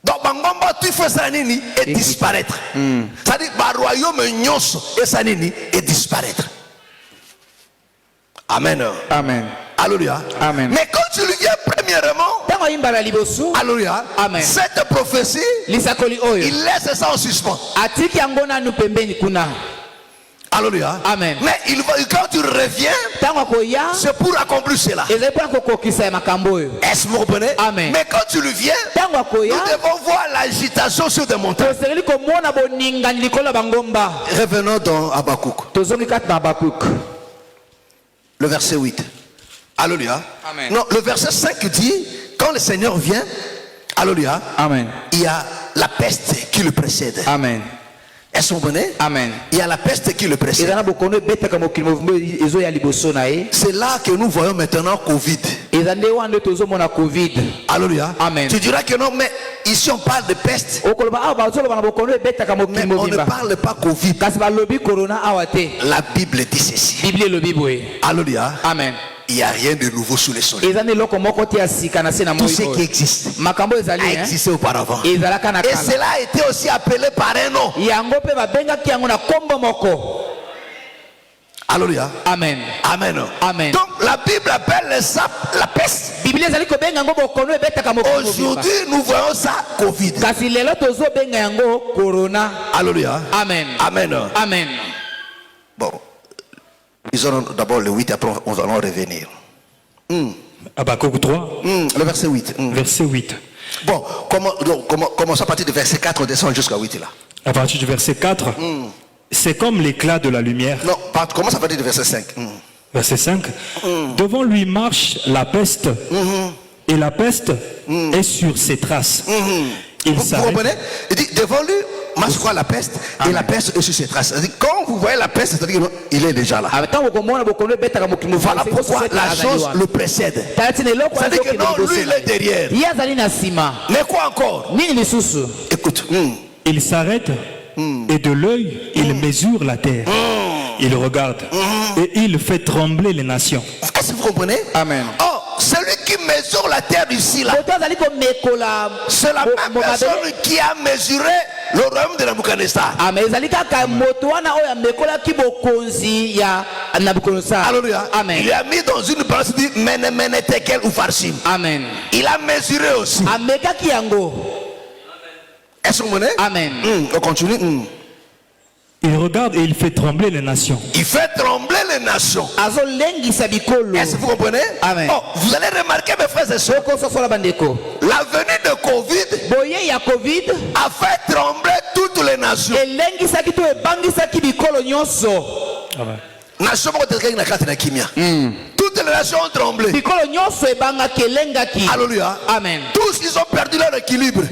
Donc Ngomba tu fais ça nini et disparaître. C'est-à-dire le royaume nyos et ça nini et disparaître. Amen. Amen. Alléluia. Amen. Mais quand tu lui viens premièrement, alléluia. Amen. Cette prophétie, il laisse ça en suspens. Alléluia. Amen. Mais quand tu reviens, c'est pour accomplir cela. Est-ce que vous comprenez? Amen. Mais quand tu lui viens, nous devons voir l'agitation sur des montagnes. Revenons dans Habakkuk. Le verset 8. Alléluia. Amen. Non, le verset 5 dit, quand le Seigneur vient, alléluia, Amen. Il y a la peste qui le précède. Amen. Est-ce que vous comprenez? Amen. Il y a la peste qui le précède. C'est là que nous voyons maintenant Covid. Alléluia. Amen. Tu diras que non, mais ici on parle de peste. Mais on ne parle pas Covid. La Bible dit ceci. Alléluia. Amen. Il n'y a rien de nouveau sous le soleil. Tout ce qui existe a existé auparavant. Et cela a été aussi appelé par un nom. Alléluia. Amen. Amen. Amen. Donc la Bible appelle ça la peste. Aujourd'hui nous voyons ça Covid. Alléluia. Amen. Amen. Amen. Bon. Disons d'abord le 8, après on va revenir. Habakkuk 3. Le verset 8. Verset 8. Bon, commençons à partir du verset 4, on descend jusqu'à 8 là. À partir du verset 4, c'est comme l'éclat de la lumière. Non, commence à partir du verset 5. Verset 5. Devant lui marche la peste, et la peste est sur ses traces. Vous comprenez? Il dit devant lui marche quoi la peste, et la peste est sur ses traces. Quand vous voyez la peste, c'est-à-dire qu'il est déjà là. Voilà pourquoi la chose le précède. C'est-à-dire que non, lui il est derrière. Mais quoi encore? Écoute. Il s'arrête et de l'œil, il mesure la terre. Il regarde et il fait trembler les nations. Est-ce que vous comprenez? Amen. Oh, celui qui mesure la terre d'ici là, c'est la même personne qui a mesuré le royaume de Nabucodonosor. Alléluia. Amen. Il a mis dans une balance dit Mene Tekel ou Farsim. Amen. Il a mesuré aussi. Est-ce que vous comprenez? Amen. On continue. Il regarde et il fait trembler les nations. Il fait trembler les nations. Est-ce que vous comprenez? Amen. Oh, vous allez remarquer, mes frères et sœurs, la venue de Covid a fait trembler toutes les nations. Amen. Toutes les nations ont tremblé. Alléluia. Amen. Tous ils ont perdu leur équilibre.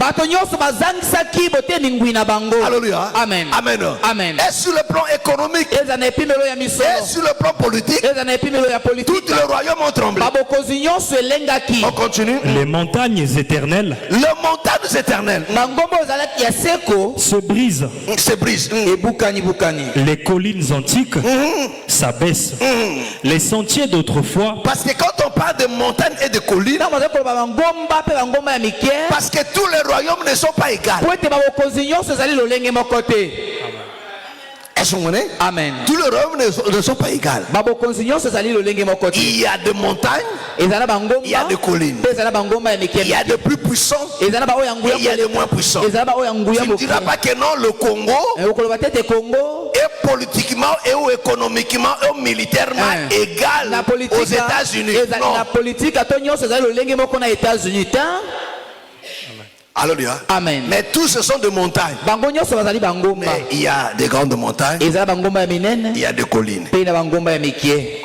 Alléluia. Amen. Amen. Amen. Et sur le plan économique, et sur le plan politique, tout le royaume ont tremblé. On continue. Les montagnes éternelles se brisent. Les collines antiques s'abaissent. Les sentiers d'autrefois. Parce que quand on parle de montagnes et de collines, parce que tous les royaumes ne sont pas égaux. Est-ce que vous comprenez? Amen. Tous les royaumes ne sont pas égaux. Il y a des montagnes, il y a des collines, il y a des plus puissants et il y a des moins puissants. Tu ne diras pas que non, le Congo est politiquement et ou économiquement et militairement égal aux États-Unis. Non. La politique à Tonio, c'est le lingue moko na États-Unis. Alléluia. Amen. Mais tous ce sont des montagnes. Mais il y a des grandes montagnes. Il y a des collines.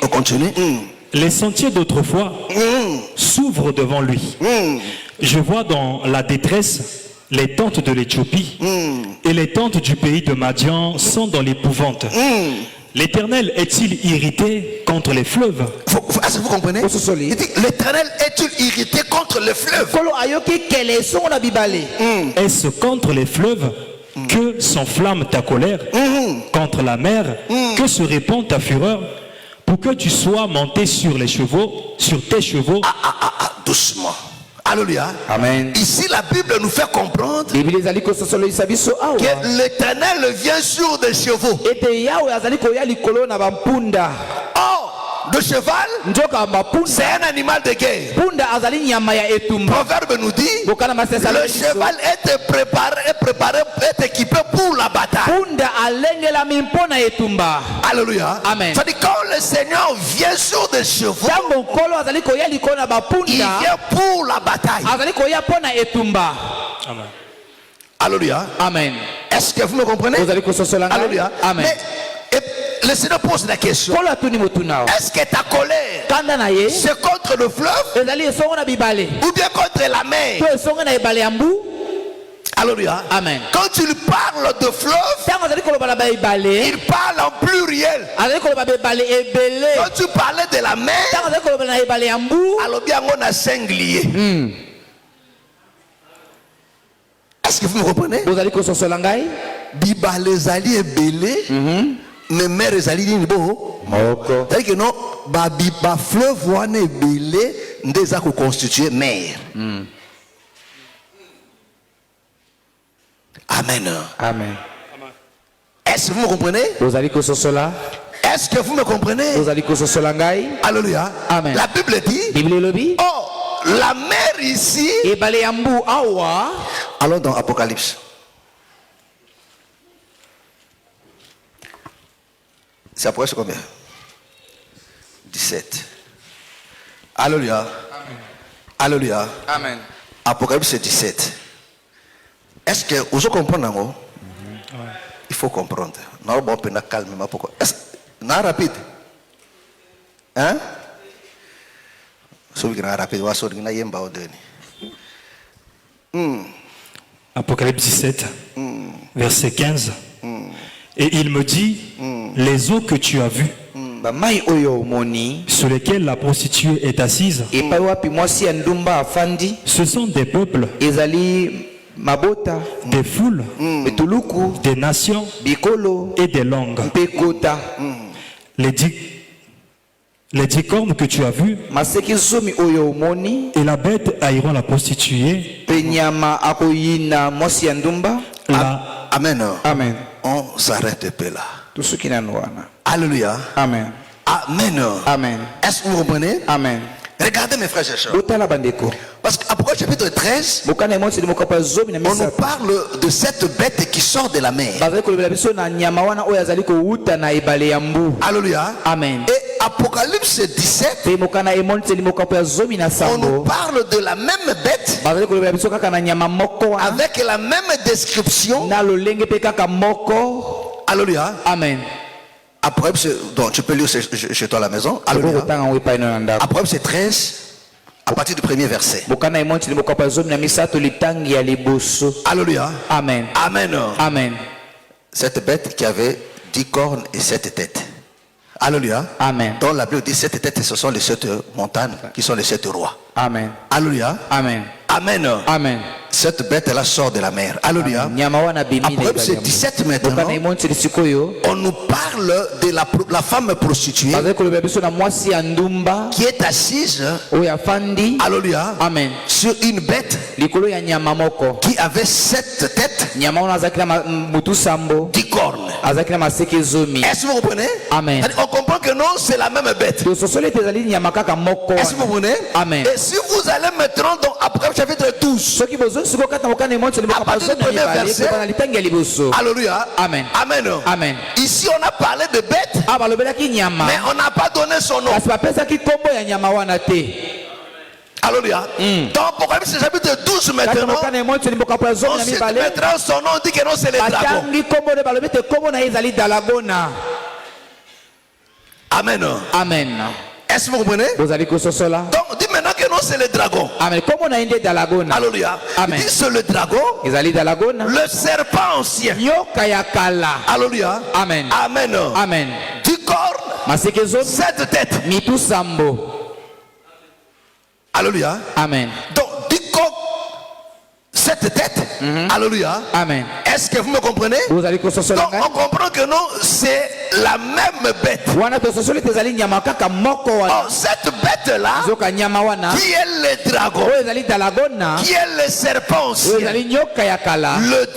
On continue. Les sentiers d'autrefois s'ouvrent devant lui. Je vois dans la détresse les tentes de l'Éthiopie et les tentes du pays de Madian sont dans l'épouvante. L'Éternel est-il irrité contre les fleuves? Est-ce que vous comprenez? L'Éternel est-il irrité contre les fleuves? Est-ce contre les fleuves que s'enflamme ta colère? Contre la mer que se répand ta fureur? Pour que tu sois monté sur les chevaux, sur tes chevaux. Doucement. Alléluia. Amen. Ici, la Bible nous fait comprendre que l'Éternel vient sur des chevaux. Or, le cheval, c'est un animal de guerre. Proverbe nous dit, le cheval est préparé, est équipé pour la bataille. Alléluia. Amen. Ça dit quand le Seigneur vient sur des chevaux, il vient pour la bataille. Amen. Alléluia. Amen. Est-ce que vous me comprenez? Alléluia. Amen. Mais, le Seigneur pose la question. Est-ce que ta colère c'est contre le fleuve ou bien contre la mer? Alléluia. Amen. Quand il parle de fleuve, il parle en pluriel. Quand tu parlais de la mer, alors bien on a singulier. Est-ce que vous me comprenez? Biba les alliés est belé. Mais mère les alliés ni beau. C'est-à-dire que non, ba fleuve wane belé ndeza ko constituer mer. Amen. Amen. Est-ce que vous me comprenez? Est-ce que vous me comprenez? Alléluia. Amen. La Bible dit, oh, la mer ici. Allons dans Apocalypse. C'est après combien? 17. Alléluia. Amen. Alléluia. Amen. Apocalypse 17. Est-ce que vous comprenez? Il faut comprendre. Non, bon, on peut calmer. Pourquoi? Non, rapide. Hein? Apocalypse 17, verset 15. Et il me dit, les eaux que tu as vues, sur lesquelles la prostituée est assise, ce sont des peuples, des foules, des nations et des langues. Les 10 cornes que tu as vues et la bête haïront la prostituée. Amen. Amen. On s'arrête un peu là. Alléluia. Amen. Amen. Amen. Est-ce que vous comprenez? Amen. Regardez mes frères et sœurs. Parce qu'après chapitre 13, on nous parle de cette bête qui sort de la mer. Alléluia. Amen. Et Apocalypse 17, on nous parle de la même bête avec la même description. Alléluia. Amen. Apocalypse, donc tu peux lire chez toi à la maison. Alléluia. Apocalypse 13, à partir du premier verset. Alléluia. Amen. Amen. Amen. Cette bête qui avait 10 cornes et 7 têtes. Alléluia. Amen. Dans la Bible dit 7 têtes, ce sont les 7 montagnes qui sont les 7 rois. Amen. Alléluia. Amen. Amen. Amen. Cette bête là sort de la mer. Alléluia. Apocalypse 17 maintenant, on nous parle de la femme prostituée qui est assise. Alléluia. Amen. Sur une bête qui avait 7 têtes, 10 cornes. Est-ce que vous comprenez? Amen. On comprend que non, c'est la même bête. Est-ce que vous comprenez? Amen. Et si vous allez maintenant dans Apocalypse chapitre 12, À partir du premier verset. Alléluia. Amen. Amen. Amen. Ici on a parlé de bête, mais on n'a pas donné son nom. Alléluia. Donc pourquoi c'est chapitre 12 maintenant, on mettra son nom, on dit que non c'est les dragons. Amen. Amen. Est-ce que vous comprenez? Donc dis maintenant que non c'est les dragons. Alléluia. Il dit c'est le dragon, le serpent ancien. Alléluia. Amen. Amen. Amen. 10 cornes, 7 têtes. Alléluia. Amen. Donc 10 cornes, 7 têtes. Alléluia. Amen. Est-ce que vous me comprenez? Donc on comprend que non, c'est la même bête. Oh, cette bête-là, qui est le dragon, qui est le serpent aussi, le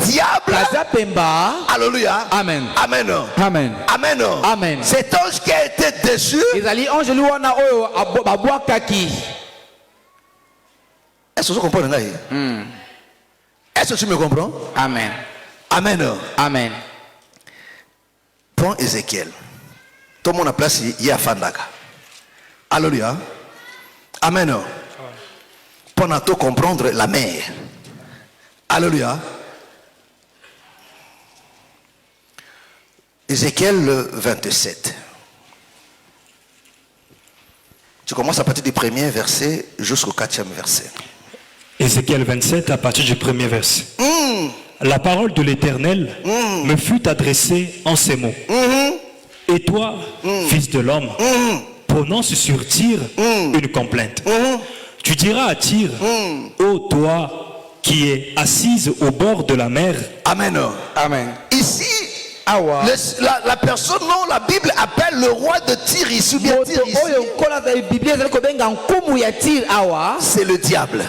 diable. Alléluia. Amen. Amen. Amen. Amen. Amen. Cet ange qui a été déçu. Est-ce que vous comprenez? Est-ce que tu me comprends? Amen. Amen. Amen. Prends Ézéchiel. Tout le monde a place ici à Fandaka. Alléluia. Amen. Pour tout comprendre la mer. Alléluia. Ézéchiel 27. Tu commences à partir du premier verset jusqu'au 4e verset. Ézéchiel 27 à partir du premier verset. La parole de l'Éternel me fut adressée en ces mots. Et toi, fils de l'homme, prononce sur Tyr une complainte. Tu diras à Tyr, ô toi qui es assise au bord de la mer. Amen. Amen. Ici, la personne, non, la Bible appelle le roi de Tyr ici. C'est le diable.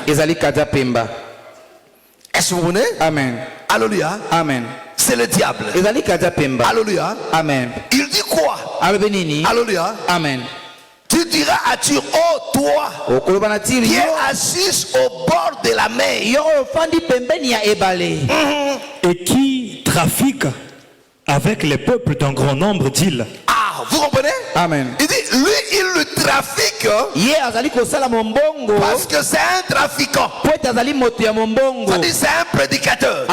Est-ce que vous venez? Amen. Alléluia. Amen. C'est le diable. Alléluia. Amen. Il dit quoi? Alléluia. Amen. Tu diras à Tyr, oh toi qui es assis au bord de la mer Et qui trafique avec les peuples d'un grand nombre d'îles. Ah, vous comprenez? Amen. Il dit, lui, il le trafique parce que c'est un trafiquant. C'est-à-dire, c'est un prédicateur.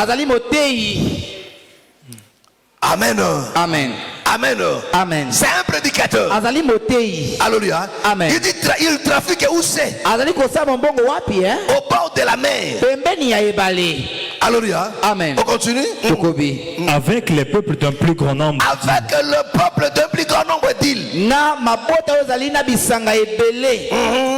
Amen. Amen. Amen. Amen. C'est un prédicateur. Alléluia. Amen. Il dit, il trafique où c'est? Au bord de la mer. Alléluia. Amen. On continue? Avec les peuples d'un plus grand nombre. Avec le peuple d'un plus grand nombre d'îles.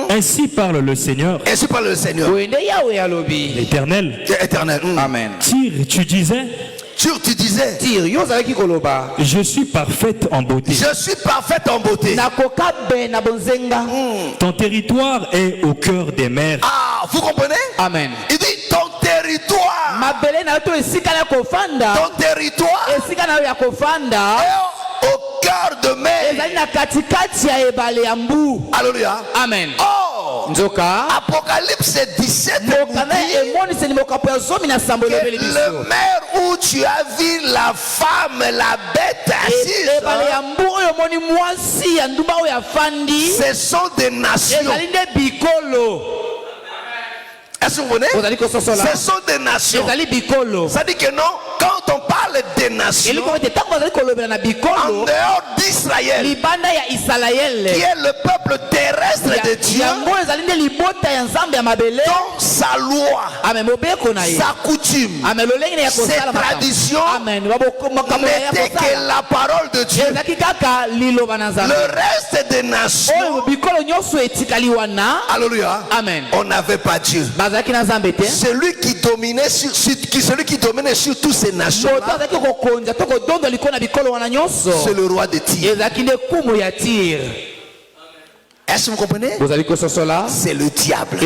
Ainsi parle le Seigneur. Ainsi parle le Seigneur. L'Éternel. Éternel. Amen. Tyr, tu disais, Tu disais, je suis parfaite en beauté. je suis parfaite en beauté. Ton territoire est au cœur des mers. Ah, vous comprenez? Amen. Il dit ton territoire. Ton territoire est au cœur de mer. Alléluia. Amen. Oh, Apocalypse 17 nous dit le mer où tu as vu la femme, la bête assise, ce sont des nations. Est-ce que vous venez? Ce sont des nations. Ça dit que non, quand on parle des nations, en dehors d'Israël, qui est le peuple terrestre de Dieu, dont sa loi, sa coutume, ses traditions n'étaient que la parole de Dieu. Le reste des nations, alléluia, on n'avait pas Dieu. Celui qui dominait sur toutes ces nations, c'est le roi de Tyr. Est-ce que vous comprenez? C'est le diable.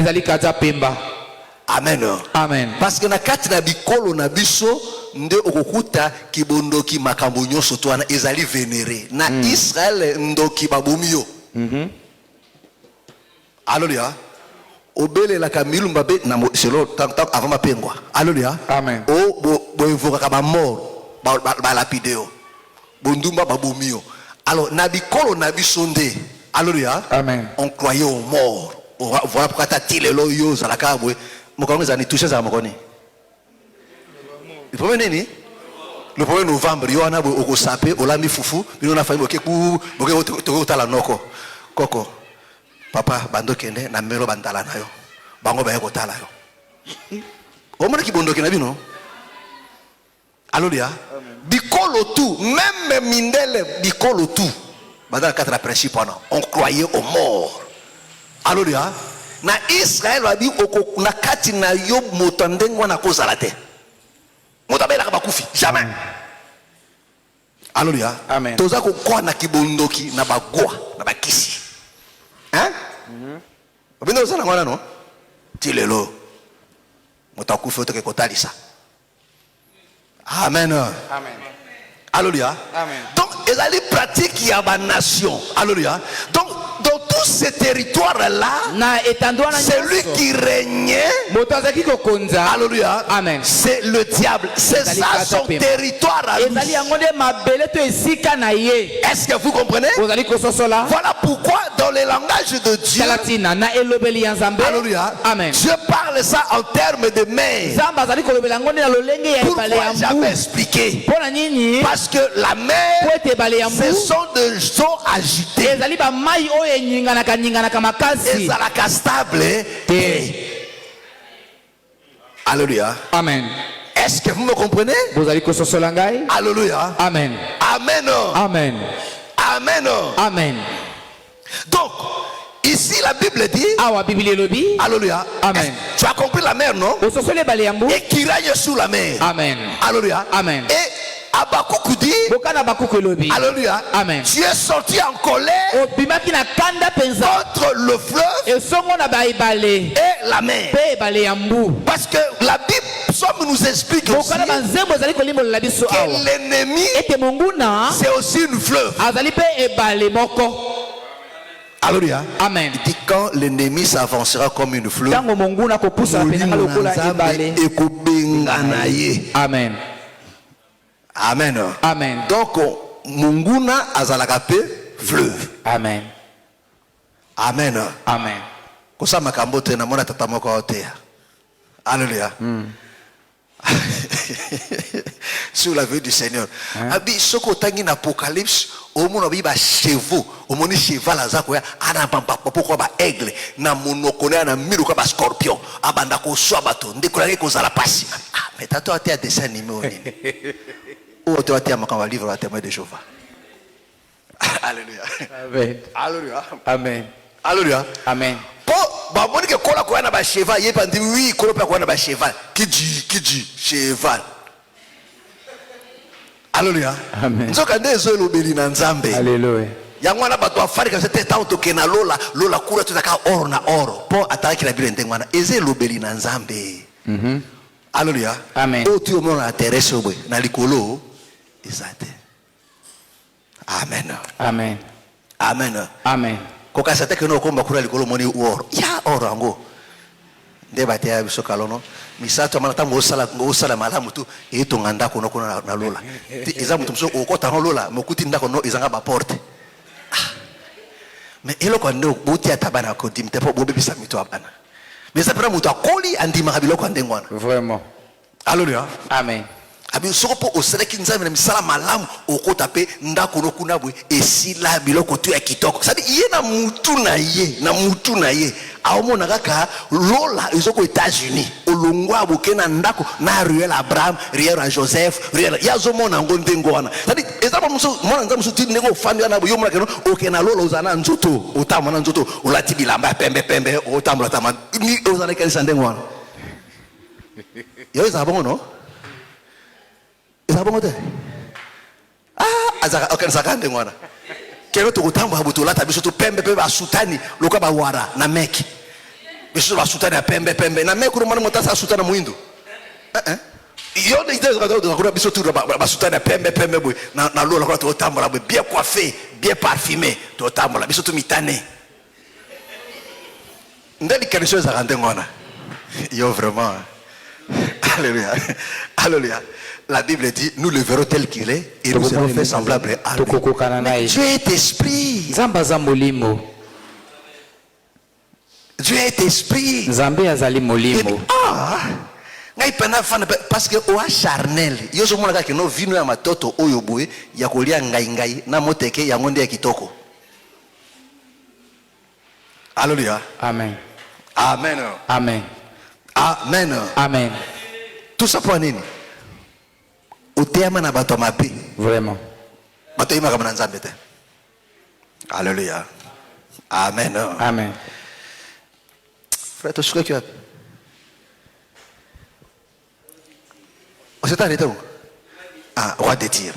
Amen. Amen. Parce que na kati na bikolo na biso nde okokuta kibondoki makambo nyonso to wana ezali vénéré na Israël ndoki babomio. Alléluia. obele la kamilu mbabe na selo tant avant ma pengwa. Alléluia. Amen. O bo evoka ba mort ba lapideo. Bondumba ba bomio. Alors nabi kolo nabi sonde. Alléluia. Amen. On croyait aux morts. Voilà pourquoi t'as tiré l'oyo à la caboué. Mon collègue a touché ça, mon collègue. Le premier né, le 1er novembre, il y a un au sapé, au lami foufou, il y a un famille qui est la noko. Koko, papa, bando kende, na melo bandala na yo. Bango ba yako tala yo. O mona ki bondo kena bino. Alléluia. Bikolo tout, même mindele bikolo tout. Bandala quatre principes on croyait aux morts. Alléluia. Na Israël a dit na kati na yo motandengwa na kozala te. Motabela ka bakufi jamais. Alléluia. Amen. Toza ko kwa na kibondoki na bagwa na bakisi. Hein? Obino sana ngwana no? Tilelo. Motakufi otoke kotalisa. Amen. Amen. Alléluia. Amen. Donc, ils allaient pratiquer à ma nation. Alléluia. Donc, dans tous ces territoires-là, c'est lui qui régnait. Alléluia. Amen. C'est le diable. C'est ça son territoire à lui. Est-ce que vous comprenez? Voilà pourquoi dans le langage de Dieu, alléluia, Amen. Dieu parle ça en termes de mer. Pourquoi j'avais expliqué? Parce que la mer, ce sont des eaux agitées. Et ça la stable. Alléluia. Amen. Est-ce que vous me comprenez? Alléluia. Amen. Amen. Amen. Amen. Amen. Donc, ici la Bible dit, alléluia. Amen. Tu as compris la mer, non? Et qui règne sous la mer. Amen. Alléluia. Amen. Et Abakouk dit, alléluia, Amen. Tu es sorti en colère contre le fleuve et la mer. Parce que la Bible nous explique aussi que l'ennemi, c'est aussi une fleuve. Alléluia. Amen. Il dit quand l'ennemi s'avancera comme une fleuve, Amen. Amen. Amen. Donc, Munguna azalakape fleuve. Amen. Amen. Amen. Kosa makambo te na mona tata moko otea. Alléluia. Sur la vue du Seigneur. Abi soko tangi na Apocalypse, au mona bi ba chevaux, au moni cheval azako ya ana bamba pourquoi ba aigle na monokone na miru ka ba scorpion, abanda ko swa bato ndekolaki ko zala pasi. Ah, mais tato atea dessin animé oni. Ou tu as un livre à témoin de Jéhovah. Alléluia. Amen. Alléluia. Amen. Alléluia. Amen. Pour bah mon que kola ko na ba cheval, il pas dit oui, kola pa ko na ba cheval. Qui dit cheval. Alléluia. Amen. Nzoka ndezo lobeli na nzambe. Alléluia. Yango na bato Afrika c'était tant to kena lola kula tutaka oro na oro. Po ataki la Bible ndengwana. Eze lobeli na nzambe. Alléluia. Amen. O tu mo na terrestre boy na likolo. Exact. Amen. Amen. Amen. Amen. Koka sate que no komba kula likolo moni oro. Ya oro ango. Ndebate ya biso kalono. Misato amana ngo sala malamu tu eto nganda kono kono na lola. Eza mutu mso okota no lola mokuti ndako no ezanga ba porte. Mais eloko ndo buti atabana ko dimte po bobe bisa mito abana. Mais ça prend mutu akoli andima kabiloko ndengwana. Vraiment. Alléluia. Amen. Abi soko po oseleki nzambe na misala malamu okota pe ndako no kuna bwe esila biloko tu ya kitoko. Sabi iye na mutu na ye aomona kaka lola ezoko États-Unis olongwa buke na ndako na ruelle Abraham, ruelle Joseph, ruelle yazo mona ngonde ngwana. Sabi ezaba muso mona nzamu so tindi ngo fandi na bo yomona keno okena lola ozana nzoto otama na nzoto olati bilamba pembe otambula tama ni ozana kanisa ndengwana. Yo ezaba ngono. Ezaba ngote. Azaka okansaka ndengwana. Kero to kutamba habuto lata biso to pembe asutani loka ba wara na meki. Biso ba sutani pembe na meku ro mwana motasa asutana muindo. Yo de ite zo ko biso to ba sutani pembe boy na lola ko to tambola boy bien coiffé, bien parfumé to tambola biso to mitane. Yo vraiment. Alléluia. Alléluia. La Bible dit, nous le verrons tel qu'il est et nous serons faits semblables à lui. Mais Dieu est esprit. Dieu est esprit. Parce que au charnel, yo zo mona ka no vino ya matoto oyo boye ya kolia ngai na moteke ya ngonde ya kitoko. Alléluia. Amen. Amen. Amen. Amen. Amen. Tout ça pour nini? Oteama na bato mabe. Vraiment. Bato yima kama nzambe te. Alléluia. Amen. Amen. Frère, tu sais que on s'est arrêté où? Ah, roi des tirs.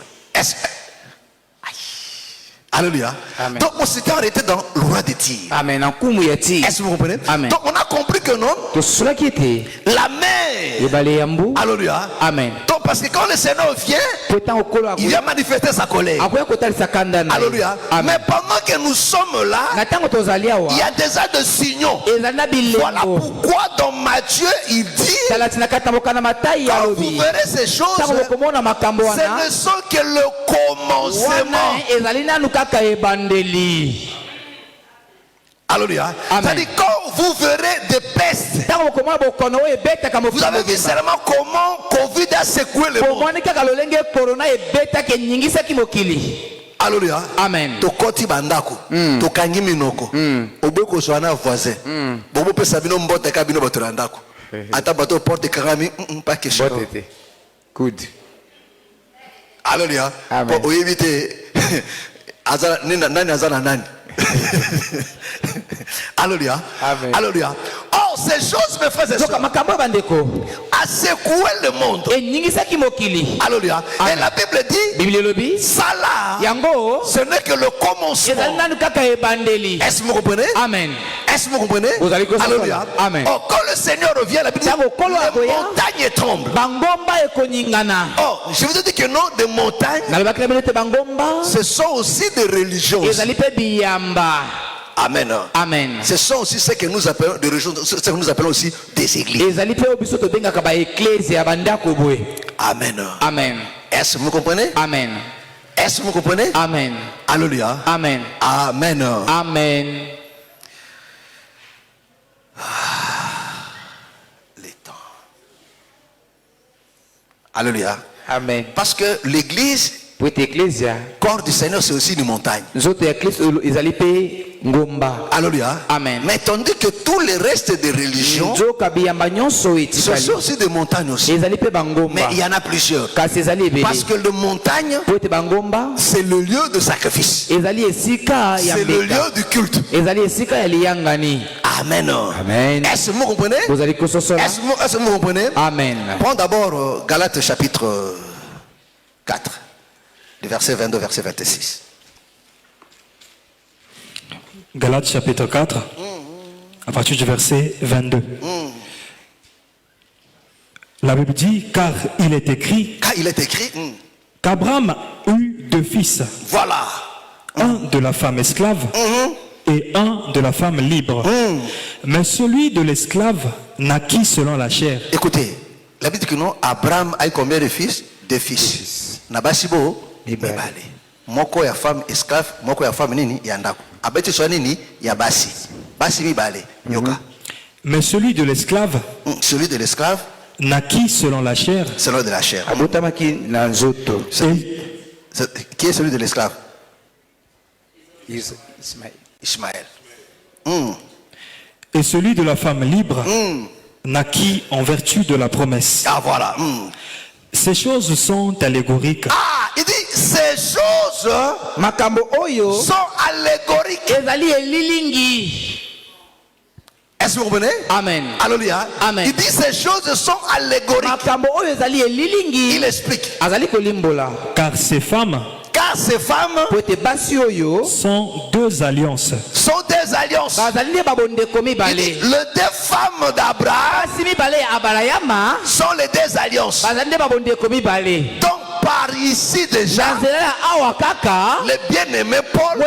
Alléluia. Amen. Donc on s'est arrêté dans le roi des tirs. Amen. Est-ce que vous comprenez? Amen. Donc on a compris que non. La mer. Alléluia. Amen. Donc parce que quand le Seigneur vient, il vient manifester sa colère. Alléluia. Mais pendant que nous sommes là, il y a déjà des signaux. Voilà pourquoi dans Matthieu il dit, quand vous verrez ces choses, ce ne sont que le commencement. Alléluia. C'est-à-dire quand vous verrez des pestes, vous avez vu seulement comment Covid a secoué le monde. Alléluia. Amen. Tokoti bandako, tokangi minoko, obeko soana voisin. Bobo pe sabino mbote kabino batorandako. Ata bato porte karami pas question. Good. Alléluia. Pour éviter azana nani azana nani. Alléluia. Amen. Alléluia. Oh, ces choses, mes frères et sœurs, a secoué le monde. Alléluia. Et la Bible dit, ça là, ce n'est que le commencement. Est-ce que vous comprenez? Amen. Est-ce que vous comprenez? Alléluia. Amen. Oh, quand le Seigneur revient, la Bible dit, les montagnes tremblent. Oh, je vous ai dit que non, des montagnes, ce sont aussi des religions. Amen. Amen. Ce sont aussi ce que nous appelons des religions, ce que nous appelons aussi des églises. Amen. Amen. Est-ce que vous comprenez? Amen. Est-ce que vous comprenez? Amen. Alléluia. Amen. Amen. Amen. Les temps. Alléluia. Amen. Parce que l'église, corps du Seigneur, c'est aussi une montagne. Alléluia. Amen. Mais tandis que tous les restes des religions, ce sont aussi des montagnes aussi. Mais il y en a plusieurs. Parce que le montagne, c'est le lieu de sacrifice. C'est le lieu du culte. Amen. Amen. Est-ce que vous comprenez? Est-ce que vous comprenez? Amen. Prends d'abord Galates chapitre 4. Du verset 22, verset 26. Galates chapitre 4, à partir du verset 22. La Bible dit, car il est écrit, qu'Abraham eut deux fils. Voilà. Un de la femme esclave et un de la femme libre. Mais celui de l'esclave naquit selon la chair. Écoutez, la Bible dit que non, Abraham a eu combien de fils? Deux fils. Nabasibo. Moko ya femme esclave, moko ya femme nini yandako. Abeti so nini ya basi. Basi mibale. Yoka. Mais celui de l'esclave naquit selon la chair. Selon de la chair. Qui est celui de l'esclave? Ismaël. Et celui de la femme libre naquit en vertu de la promesse. Ah voilà. Ces choses sont allégoriques. Ah, il dit ces choses sont allégoriques. Est-ce que vous comprenez? Amen. Alléluia. Amen. Il dit ces choses sont allégoriques. Il explique. Car ces femmes sont deux alliances. Il dit, les deux femmes d'Abraham sont les deux alliances. Donc par ici déjà, le bien-aimé Paul,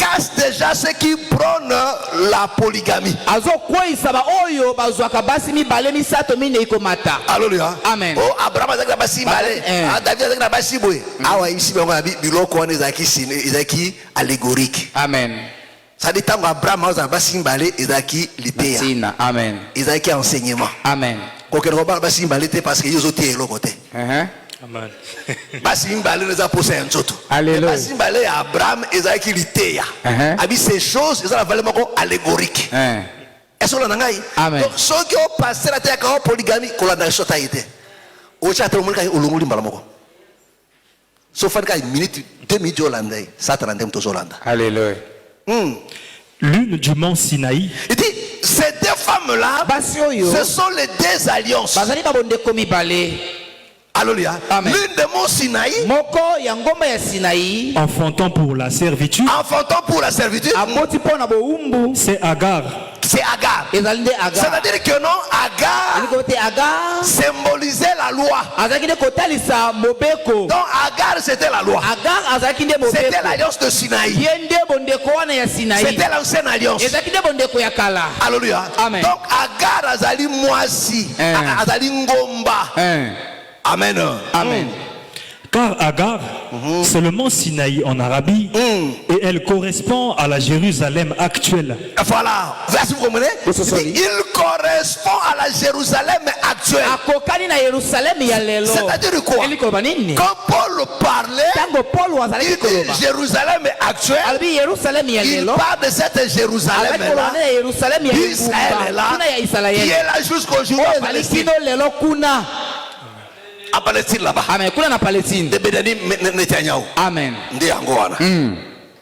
casse déjà ceux qui prônent la polygamie. Alléluia. Amen. Oh, Abraham a basi balé. David a basi boy. Awa ici on a biloko on ezaki allégorique. Amen. Ça dit tant Abraham a basi balé ezaki litéa. Amen. Ezaki enseignement. Amen. Kokero ba basi balé parce que yo zoté eloko te. Amen. Basi balé les a posé un nzoto. Alléluia. Basi balé Abraham ezaki litéa. Abi ces choses ezala vraiment allégorique. Est-ce que l'on a Amen. donc ceux qui ont passé la terre comme polygamie qu'on a dans le chota été au chat au monde qui au long du malamoko sauf qu'à une minute 2 minutes hollandais ça t'entend tous hollandais. Alléluia. L'une du mont Sinaï. Il dit ces deux femmes là ce sont les deux alliances. Alléluia. L'une de mon Sinaï Enfantant pour la servitude. Enfantant pour la servitude. C'est Agar. C'est Agar. C'est-à-dire que non, Agar symbolisait la loi. Donc Agar c'était la loi. C'était l'alliance de Sinaï. C'était l'ancienne alliance. Alléluia. Donc Agar azali moisi. Azali ngomba. Amen. Amen. Car Agar, c'est le mont Sinaï en Arabie, et elle correspond à la Jérusalem actuelle. Voilà. Vous comprenez? Il correspond à la Jérusalem actuelle. C'est-à-dire quoi? Quand Paul parlait, il dit Jérusalem actuelle. Il parle de cette Jérusalem-là, Israël-là, qui est là jusqu'au jour de Palestine. À Palestine là-bas. Amen. Kuna na Palestine. De Benjamin Netanyahu. Amen. Ndi angoana.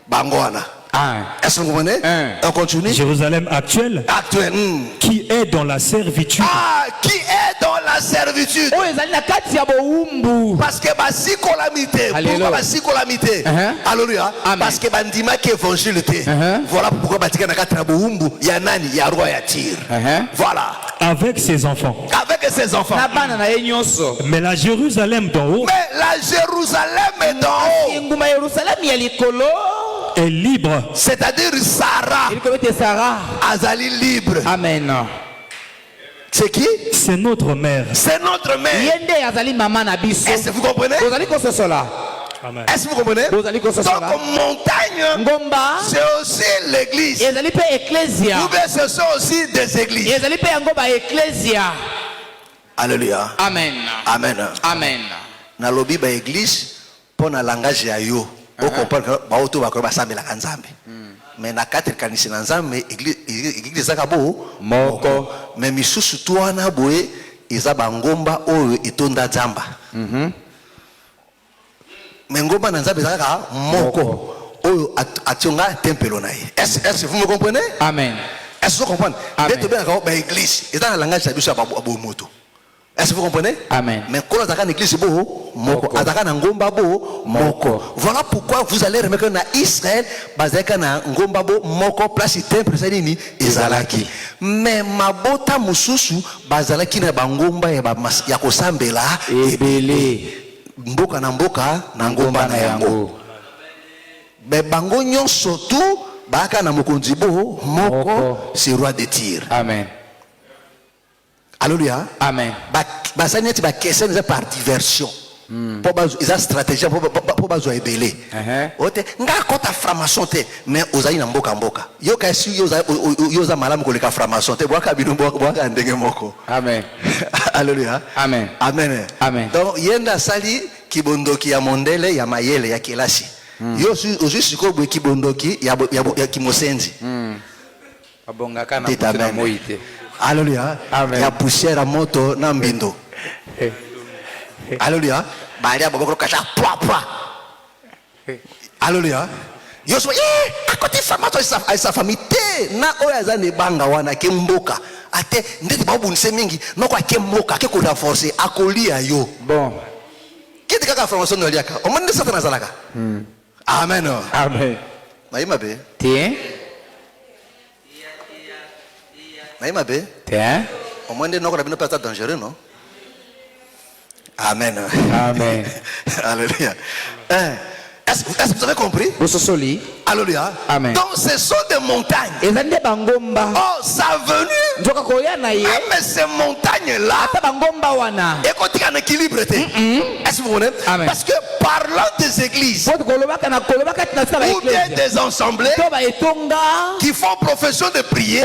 Bangoana. Est-ce que vous comprenez? On continue. Jérusalem actuelle. Actuelle. Qui est dans la servitude. Qui est dans la servitude. Parce que basi kolamité. Pourquoi basi kolamité? Alléluia. Parce que bandima qui évangile. Voilà pourquoi batika na kati na boumbu ya nani ya roi ya Tyr. Voilà. Avec ses enfants. Avec ses enfants. Mais la Jérusalem d'en haut. Mais la Jérusalem d'en haut est libre. C'est-à-dire Sarah. Azali libre. Amen. C'est qui? C'est notre mère. C'est notre mère. Est-ce que vous comprenez? Amen. Est-ce que vous comprenez? Donc montagne, c'est aussi l'église. Ou bien ce sont aussi des églises. Alléluia. Amen. Amen. Amen. Na lobi ba église pour na langage ya yo. Au comprendre ba auto ba ko ba sambela kanzambe. Mais na kati kanisi na nzambe église zakabo moko. Mais misusu tuana boye iza bangomba oyo itonda nzamba. Mais ngomba na nzambe zakaka moko oyo ationga tempelo na ye. Est-ce que vous me comprenez? Amen. Est-ce que vous comprenez? Dès bien ba église iza na langage ya biso abo moto. Est-ce que vous comprenez? Amen. Mais quand on a une église beau, moko, ataka na ngomba beau, moko. Voilà pourquoi vous allez remarquer que na Israël, bazeka na ngomba beau, moko place temple ça nini ezalaki. Mais mabota mususu bazalaki na bangomba ya kosambela ebele. Mboka na ngomba na yango. Mais bango nyonso tout baka na mokonzi beau, moko c'est roi de Tyr. Amen. Alléluia. Amen. Basanyeti ba question par diversion. Pour bazo isa stratégie pour bazo ebele. Ote nga kota franc-maçon te mais ozali na mboka. Yo ka si yo za malamu ko leka franc-maçon te boka binu boka ndenge moko. Amen. Alléluia. Amen. Amen. Amen. Donc yenda sali kibondoki ya mondele ya mayele ya kelasi. Yo juste ko bwe kibondoki ya kimosenzi. Abonga kana mutuna moite. Alléluia. Amen. Ya poussière à moto na mbindo. Alléluia. Balia boboko kacha pwa. Alléluia. Yo so à côté famato sa famille te na oya za ne banga wana ke mboka. Ate ndeti babu nse mingi noko ke mboka ke ko renforcer akolia yo. Bon. Kiti kaka formation no liaka. O mande satana zalaka. Amen. Amen. Maïma be. Tiens. Maïma be. Tiens. Au moins, nous avons pas dangereux, non? Amen. Amen. Alléluia. Est-ce que vous avez compris? Alléluia. Amen. Donc ce sont des montagnes. Oh, sa venue. Même ces montagnes-là, et quand il y a un équilibre, est-ce que vous voyez? Parce que parlant des églises, ou bien des assemblées qui font profession de prier,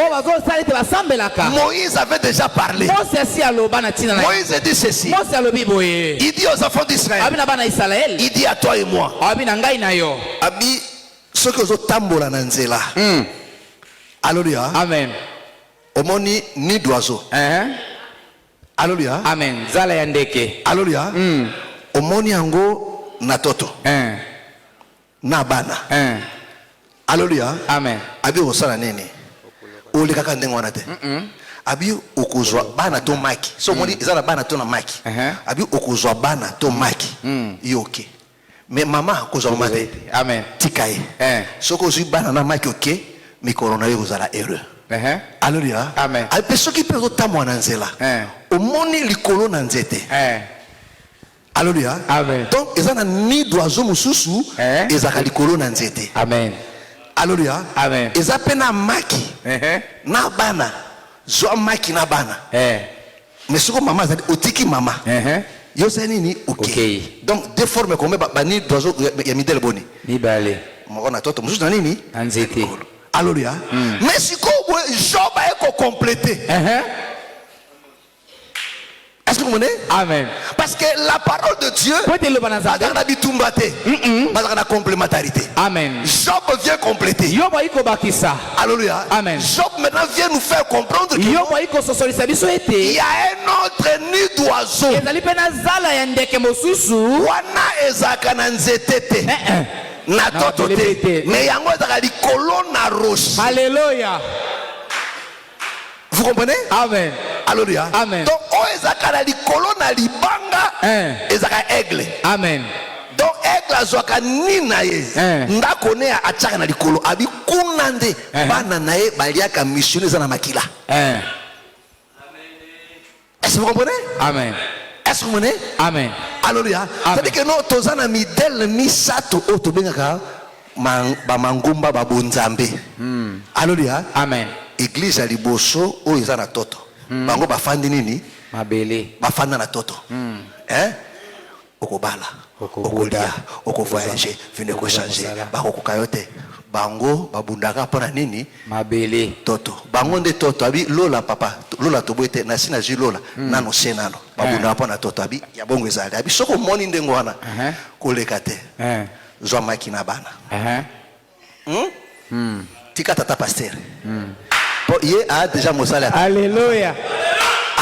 Moïse avait déjà parlé. Moïse a dit ceci. Il dit aux enfants d'Israël, il dit à toi et moi, Abi, ceux qui ont tambola nanzela. Alléluia. Amen. Omoni ni d'oiseau. Alléluia. Amen. Zala yandeke. Alléluia. Omoni ango na toto. Na bana. Alléluia. Amen. Abi osala nini? Oli kaka ndengo wana te. Abi okozwa bana to maki. So moni zala bana to na maki. Abi okozwa bana to maki. Yoke. Mais maman kozwa mate. Amen. Tikaye. Soko zui bana na maki oke, mikolo na yo kozala heureux. Alléluia. Amen. Alpe soki pe otamwa na nzela. Omoni likolo na nzete. Alléluia. Amen. Donc ezana ni d'oiseau mususu ezaka likolo na nzete. Amen. Alléluia. Amen. Eza pe na maki. Na bana. Zwa maki na bana. Mais soko mama zali otiki mama. Yo c'est nini? OK. Donc deux formes comme bani d'oiseau ya midele boni. Ni balé. Moko toto mususu na nini? Nzete. Alléluia. Mais si Job a complété. Est-ce que vous comprenez? Amen. Parce que la parole de Dieu a complémentarité. Amen. Job vient compléter. Alléluia. Amen. Job maintenant vient nous faire comprendre qu'il y a un autre nid d'oiseau. Wana ezaka na nzetete. Na totote. Mais yango ezaka likolo na roche. Alléluia. Vous comprenez? Amen. Alléluia. Amen. Donc, ezaka na likolo na libanga, ezaka aigle. Amen. Donc, aigle azwaka nina ye. Ndako ne achaka na likolo, abi kunande bana na ye baliaka missionnaire za na makila. Est-ce que vous comprenez? Amen. Est-ce que vous comprenez? Amen. Alléluia. C'est-à-dire que nous tozana midel misato otobengaka ba mangumba ba bonzambe. Alléluia. Amen. Église à liboso o izana toto. Bango bafandi nini? Mabele. Bafanda na toto. Okobala. Okolia. Okovoyager. Vine ko changer. Bako kokayote. Bango babundaka pona nini? Mabele. Toto. Bango nde toto abi lola papa. Lola toboite na sina ji lola. Nano senano. Babundaka pona toto abi ya bongo ezali. Abi soko moni ndengo wana. Koleka te. Zwa maki na bana. Tika tata pasteur. Il a déjà mosala. Alléluia.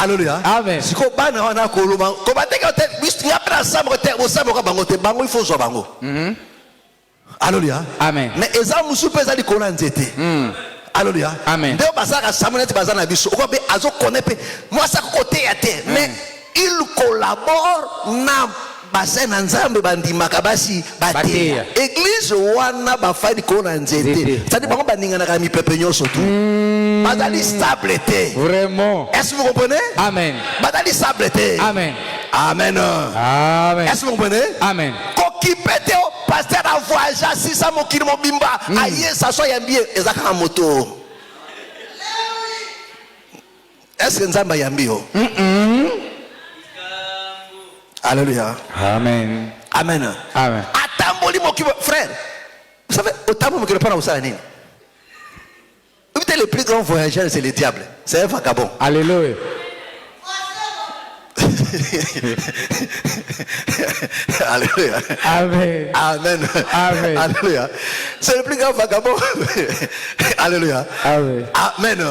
Alléluia. Amen. Si ko bana wana ko luma ko bateka te bisti ngapra sambo te o sambo ka bango te bango il faut zo bango. Alléluia. Amen. Mais eza musu peza di kona nzete. Alléluia. Amen. Nde basaka samonete bazana biso ko be azo konepe moi ça côté ya te mais il collabore na bassin na nzambe bandimaka basi bateya église wana bafadi kona nzete c'est-à-dire bango baningana ka mipepe nyoso tu badali stable te vraiment. Est-ce que vous comprenez? Amen. Badali stable te. Amen. Amen. Amen. Est-ce que vous comprenez? Amen. Koki pete o pasteur a voyagé si ça mokili mobimba aye ça soit yambi ezaka na moto. Est-ce que nzamba yambi o? Alléluia. Amen. Amen. Amen. Atamboli mokibo frère. Vous savez, autant mokibo pas na usala nini? Le plus grand voyageur c'est le diable. C'est un vagabond. Alléluia. Alléluia. Amen. Amen. Amen. Alléluia. C'est le plus grand vagabond. Alléluia. Amen. Amen.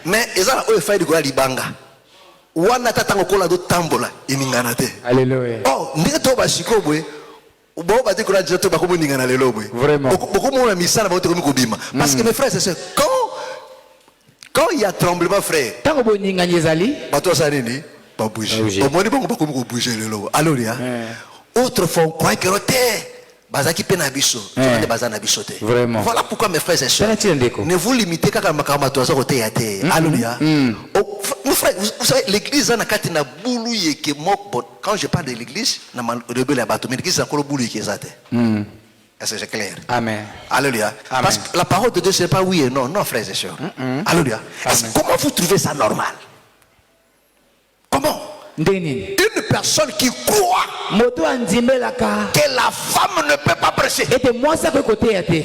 Mais ils ont fait du goût à libanga. Wana tatango kola do tambola iningana te. Alléluia. Oh, ndenge to bashiko bwe. Bon, bah, tu as pas comme une vraiment. Beaucoup moins mis ça parce que mes frères et sœurs, quand il y a tremblement, frère, tant que vous bateau ça n'est pas bouger. Au moins, il faut pas bouger le lot. Alléluia. Autrefois, on croit que Bazaki penabiso, bazanabiso te. Vraiment. Voilà pourquoi mes frères et sœurs, ne vous limitez qu'à makamatoza côté yate. Alléluia. Mes frères, vous savez, l'église na kati na boulou yeke mok. Quand je parle de l'église, na rebelle abato, mais l'église na kolo boulou yeke zate. Est-ce que c'est clair? Amen. Alléluia. Amen. Parce que la parole de Dieu, ce n'est pas oui et non. Non, frères et sœurs. Alléluia. Comment vous trouvez ça normal? Comment? Ndeni. Une personne qui croit Moto andimelaka. que la femme ne peut pas prêcher. Ete moi ça peut côté yate.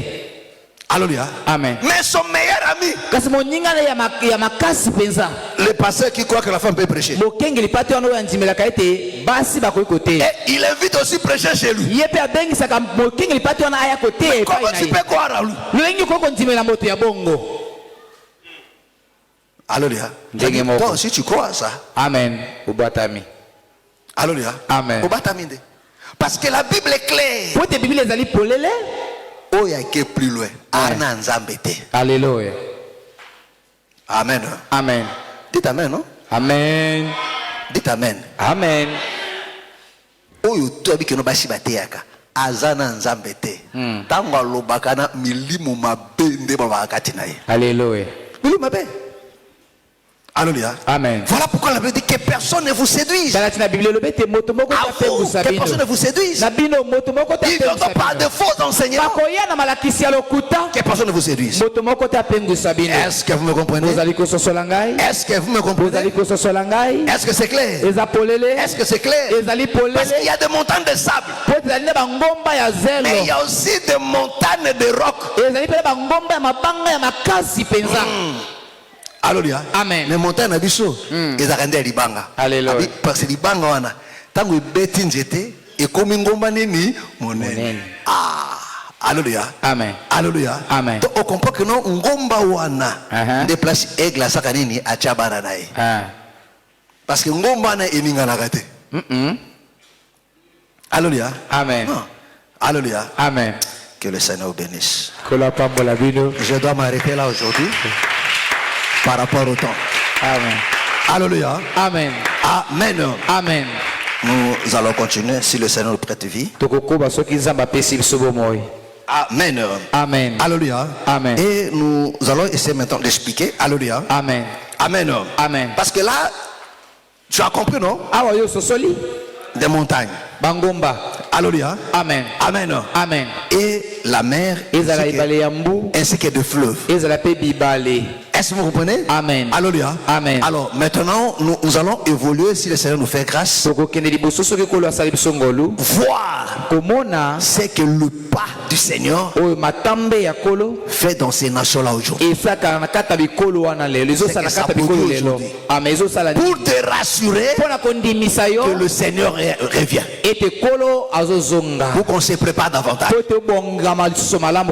Alléluia. Amen. Mais son meilleur ami, Kasi moninga na ya makasi penza. le pasteur qui croit que la femme peut prêcher. Mokengeli pate ono andimelaka ete basi ba côté. Et il invite aussi prêcher chez lui. Yepe abengi saka mokengeli pate ono aya côté. Comment tu peux croire à lui? Lengi koko ndimela moto ya bongo. Alléluia. Toi aussi tu crois à ça. Amen. Ubatami. Alléluia. Amen. Parce que la Bible est claire. Pour te Bible ezali polele. Oh, il y a que plus loin. Alléluia. Amen. Amen. Dites amen, non? Amen. Dites amen. Amen. Oh, tu as dit que nous basi bateyaka. Azana nzambete. Tango lobakana milimu mabende babakatina ye. Alléluia. Milimu mabe. Alléluia. Amen. Voilà pourquoi la Bible dit que personne ne vous séduise. Que personne ne vous séduise. Il n'y a pas de faux enseignements. Que personne ne vous séduise. Est-ce que vous me comprenez? Est-ce que vous me comprenez? Est-ce que c'est clair? Est-ce que c'est clair? Parce qu'il y a des montagnes de sable. Mais il y a aussi des montagnes de roc. Alléluia. Amen. Les montagnes na biso ezakande libanga. Alléluia. Parce que libanga wana tango ebeti nzete ekomi ngomba nini monene. Ah, alléluia. Amen. Alléluia. Amen. On comprend que non ngomba wana de place aigle saka nini achabana nae. Parce que ngomba na eningana kate. Alléluia. Amen. Alléluia. Amen. Que le Seigneur bénisse. Je dois m'arrêter là aujourd'hui. Par rapport au temps. Amen. Alléluia. Amen. Amen. Amen. Nous allons continuer si le Seigneur nous prête vie. Amen. Amen. Alléluia. Amen. Et nous allons essayer maintenant d'expliquer. Alléluia. Amen. Amen. Amen. Parce que là, tu as compris, non? Des montagnes. Bangomba. Alléluia. Amen. Amen. Amen. Et la mer ainsi que des fleuves. Est-ce que vous comprenez? Amen. Alléluia. Amen. Alors maintenant, nous allons évoluer si le Seigneur nous fait grâce. Voir c'est que le pas du Seigneur fait dans ces nations-là aujourd'hui. Pour te rassurer que le Seigneur revient. Pour qu'on se prépare davantage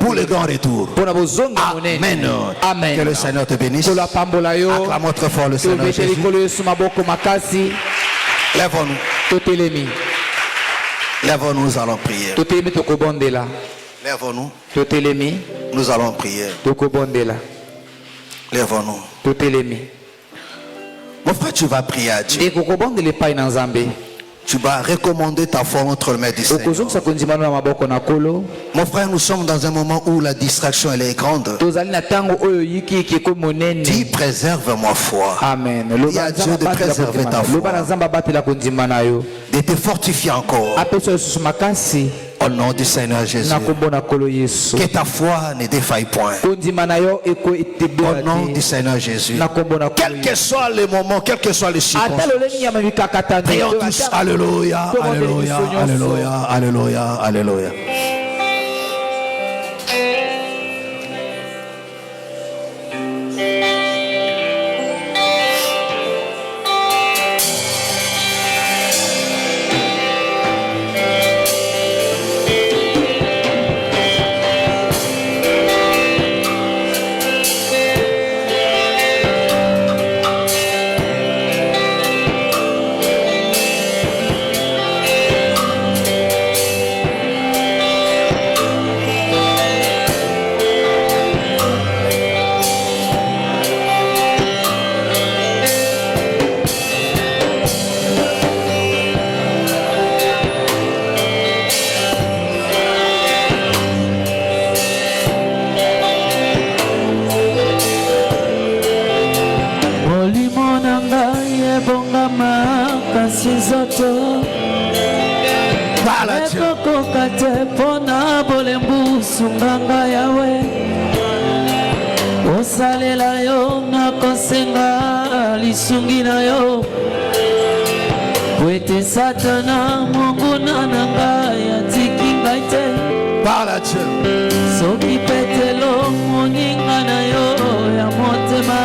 pour le grand retour. Amen. Amen. Que le Seigneur te bénisse. Acclame très fort le Seigneur Jésus. Lèvons-nous. Lèvons-nous, nous allons prier. Lèvons-nous. Nous allons prier. Lèvons-nous. Mon frère, tu vas prier à Dieu. Tu vas recommander ta foi entre les mains du Seigneur. Mon frère, nous sommes dans un moment où la distraction elle est grande. Dis, préserve ma foi. Amen. Dis à Dieu de préserver ta foi. De te fortifier encore. Au nom du Seigneur Jésus. Que ta foi ne défaille point. Au nom du Seigneur Jésus. Quel que soit le moment, quel que soit les circonstances. Prions tous. Alléluia. Alléluia. Alléluia. Alléluia. Alléluia. Dieu. Osalela yo na kosenga lisungi na yo Kwete satana monguna na ngai atiki ngai te Parle à Dieu. Soki petelo moninga na yo ya motema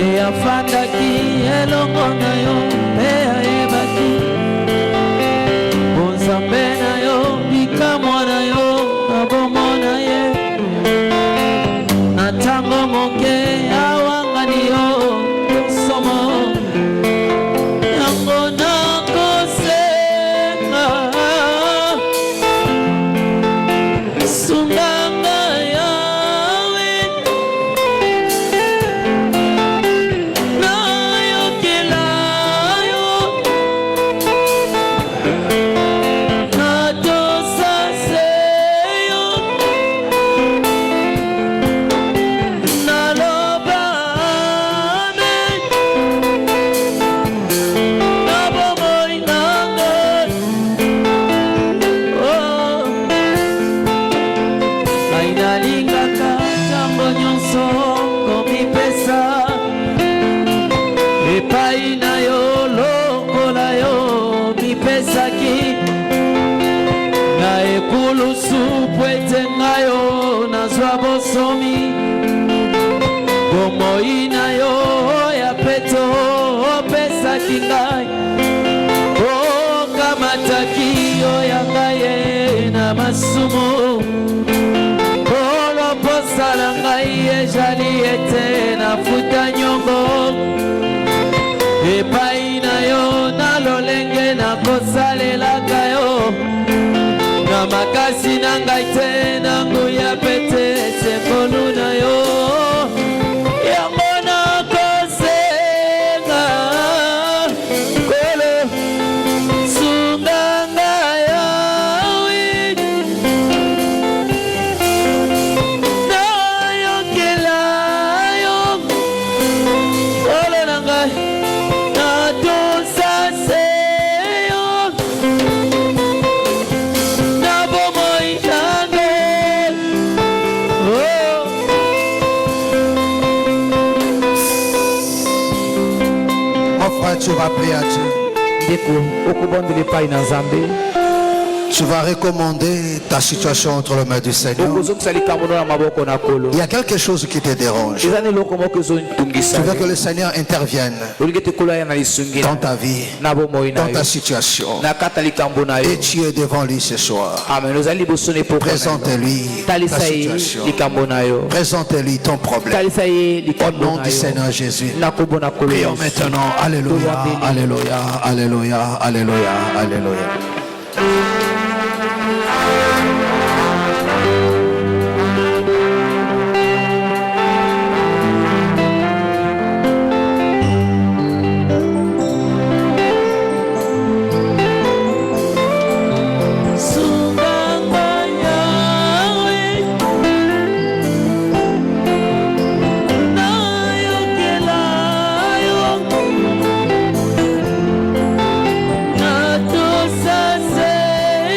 E afandaki elongo na yo pe ayebaki Bonzambe na yo bikamwa na yo na bomona ye Natango moke awangani yo somo Yango na kosenga Sunganga yawe Na yokela yo Na dosa seyo Somi Bomoi na yo ya peto pesa kingai O kamataki yo ya ngai na masumo Polo posa la ngai ejali ete na futa nyongo Epai na yo na lolenge na kosalela kayo Na makasi na ngai te na nguya pete sekolu na yo Yango na kosenga Kolo sunganga yawe Na yokela yo Kolo na ngai Na dosa seyo Tu vas prier à Dieu. Tu vas recommander ta situation entre les mains du Seigneur. Il y a quelque chose qui te dérange. Tu veux que le Seigneur intervienne dans ta vie, dans ta situation. Et tu es devant lui ce soir. Présente-lui ta situation. Présente-lui ton problème. Au nom du Seigneur Jésus. Prions maintenant. Alléluia, alléluia, alléluia, alléluia, alléluia. Say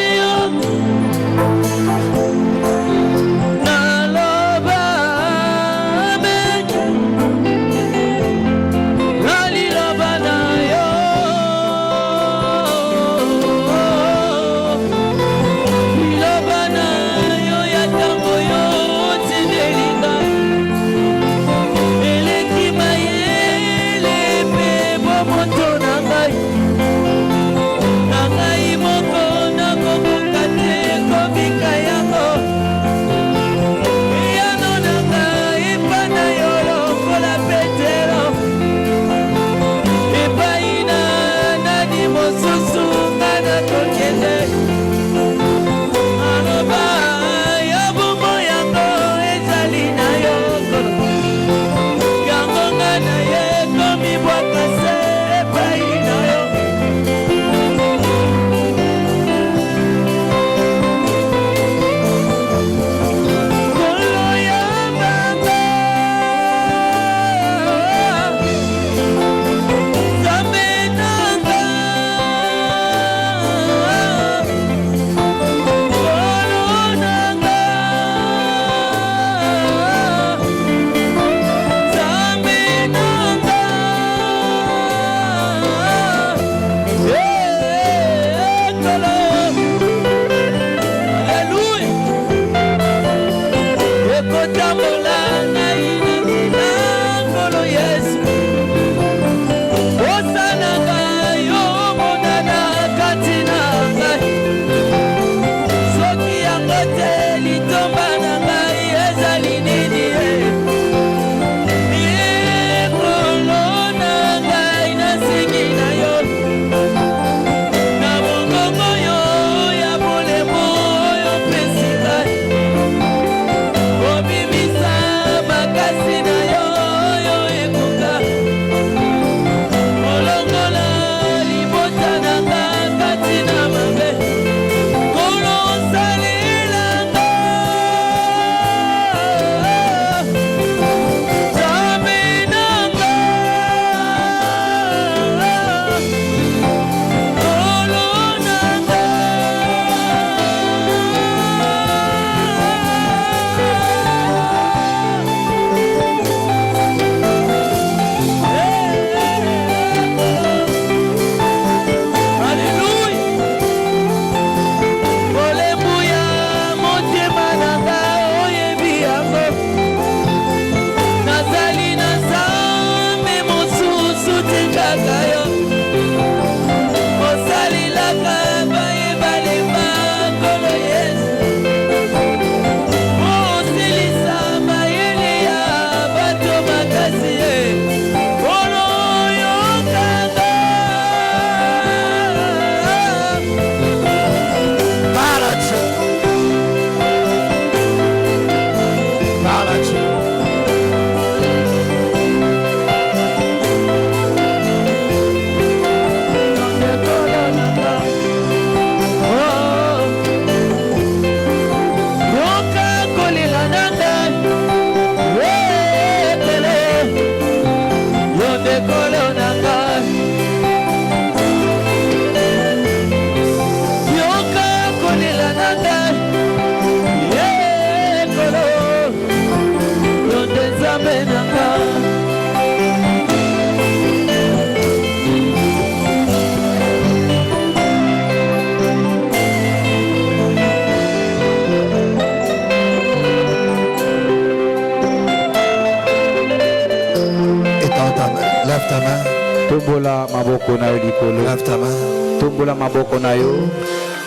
Lève ta main.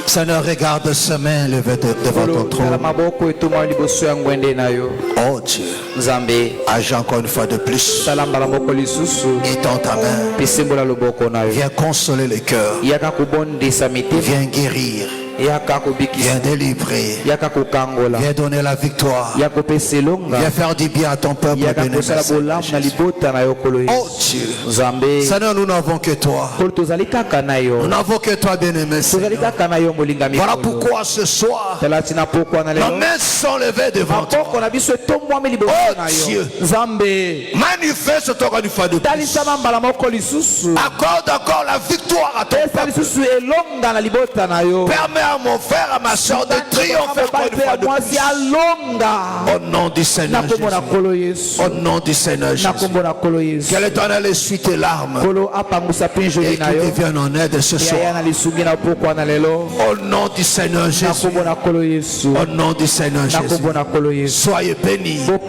Seigneur, regarde ses mains levées devant ton trône. Oh Dieu, agis encore une fois de plus. Étends ta main. Viens consoler les cœurs. Viens guérir. Viens délivrer. Viens donner la victoire. Viens faire du bien à ton peuple béni. Oh Dieu, Seigneur, nous n'avons que toi. Nous n'avons que toi, bien-aimé. Voilà pourquoi ce soir nos mains sont levées devant toi. Oh Dieu, manifeste encore une fois de plus. Accorde encore la victoire à ton peuple. Permets à mon frère, à ma soeur de triompher encore une fois de plus. Au nom du Seigneur Jésus. Au nom du Seigneur Jésus. Que l'Éternel essuie tes larmes et qu'il devienne en aide ce soir. Au nom du Seigneur Jésus. Au nom du Seigneur Jésus. Soyez bénis. Au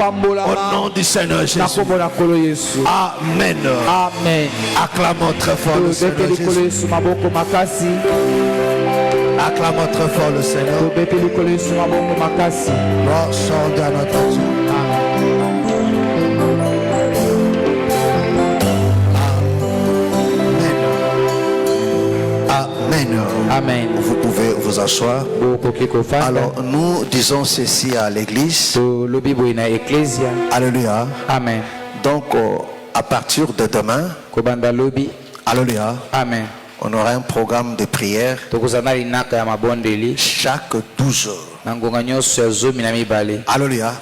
nom du Seigneur Jésus. Amen. Amen. Acclamons très fort le Seigneur Jésus. Acclamons très fort le Seigneur. Gloire soit à notre Dieu. Amen. Amen. Vous pouvez vous asseoir. Alors nous disons ceci à l'église. Alléluia. Amen. Donc à partir de demain, alléluia. Amen. On aura un programme de prière chaque 12 heures. Alléluia.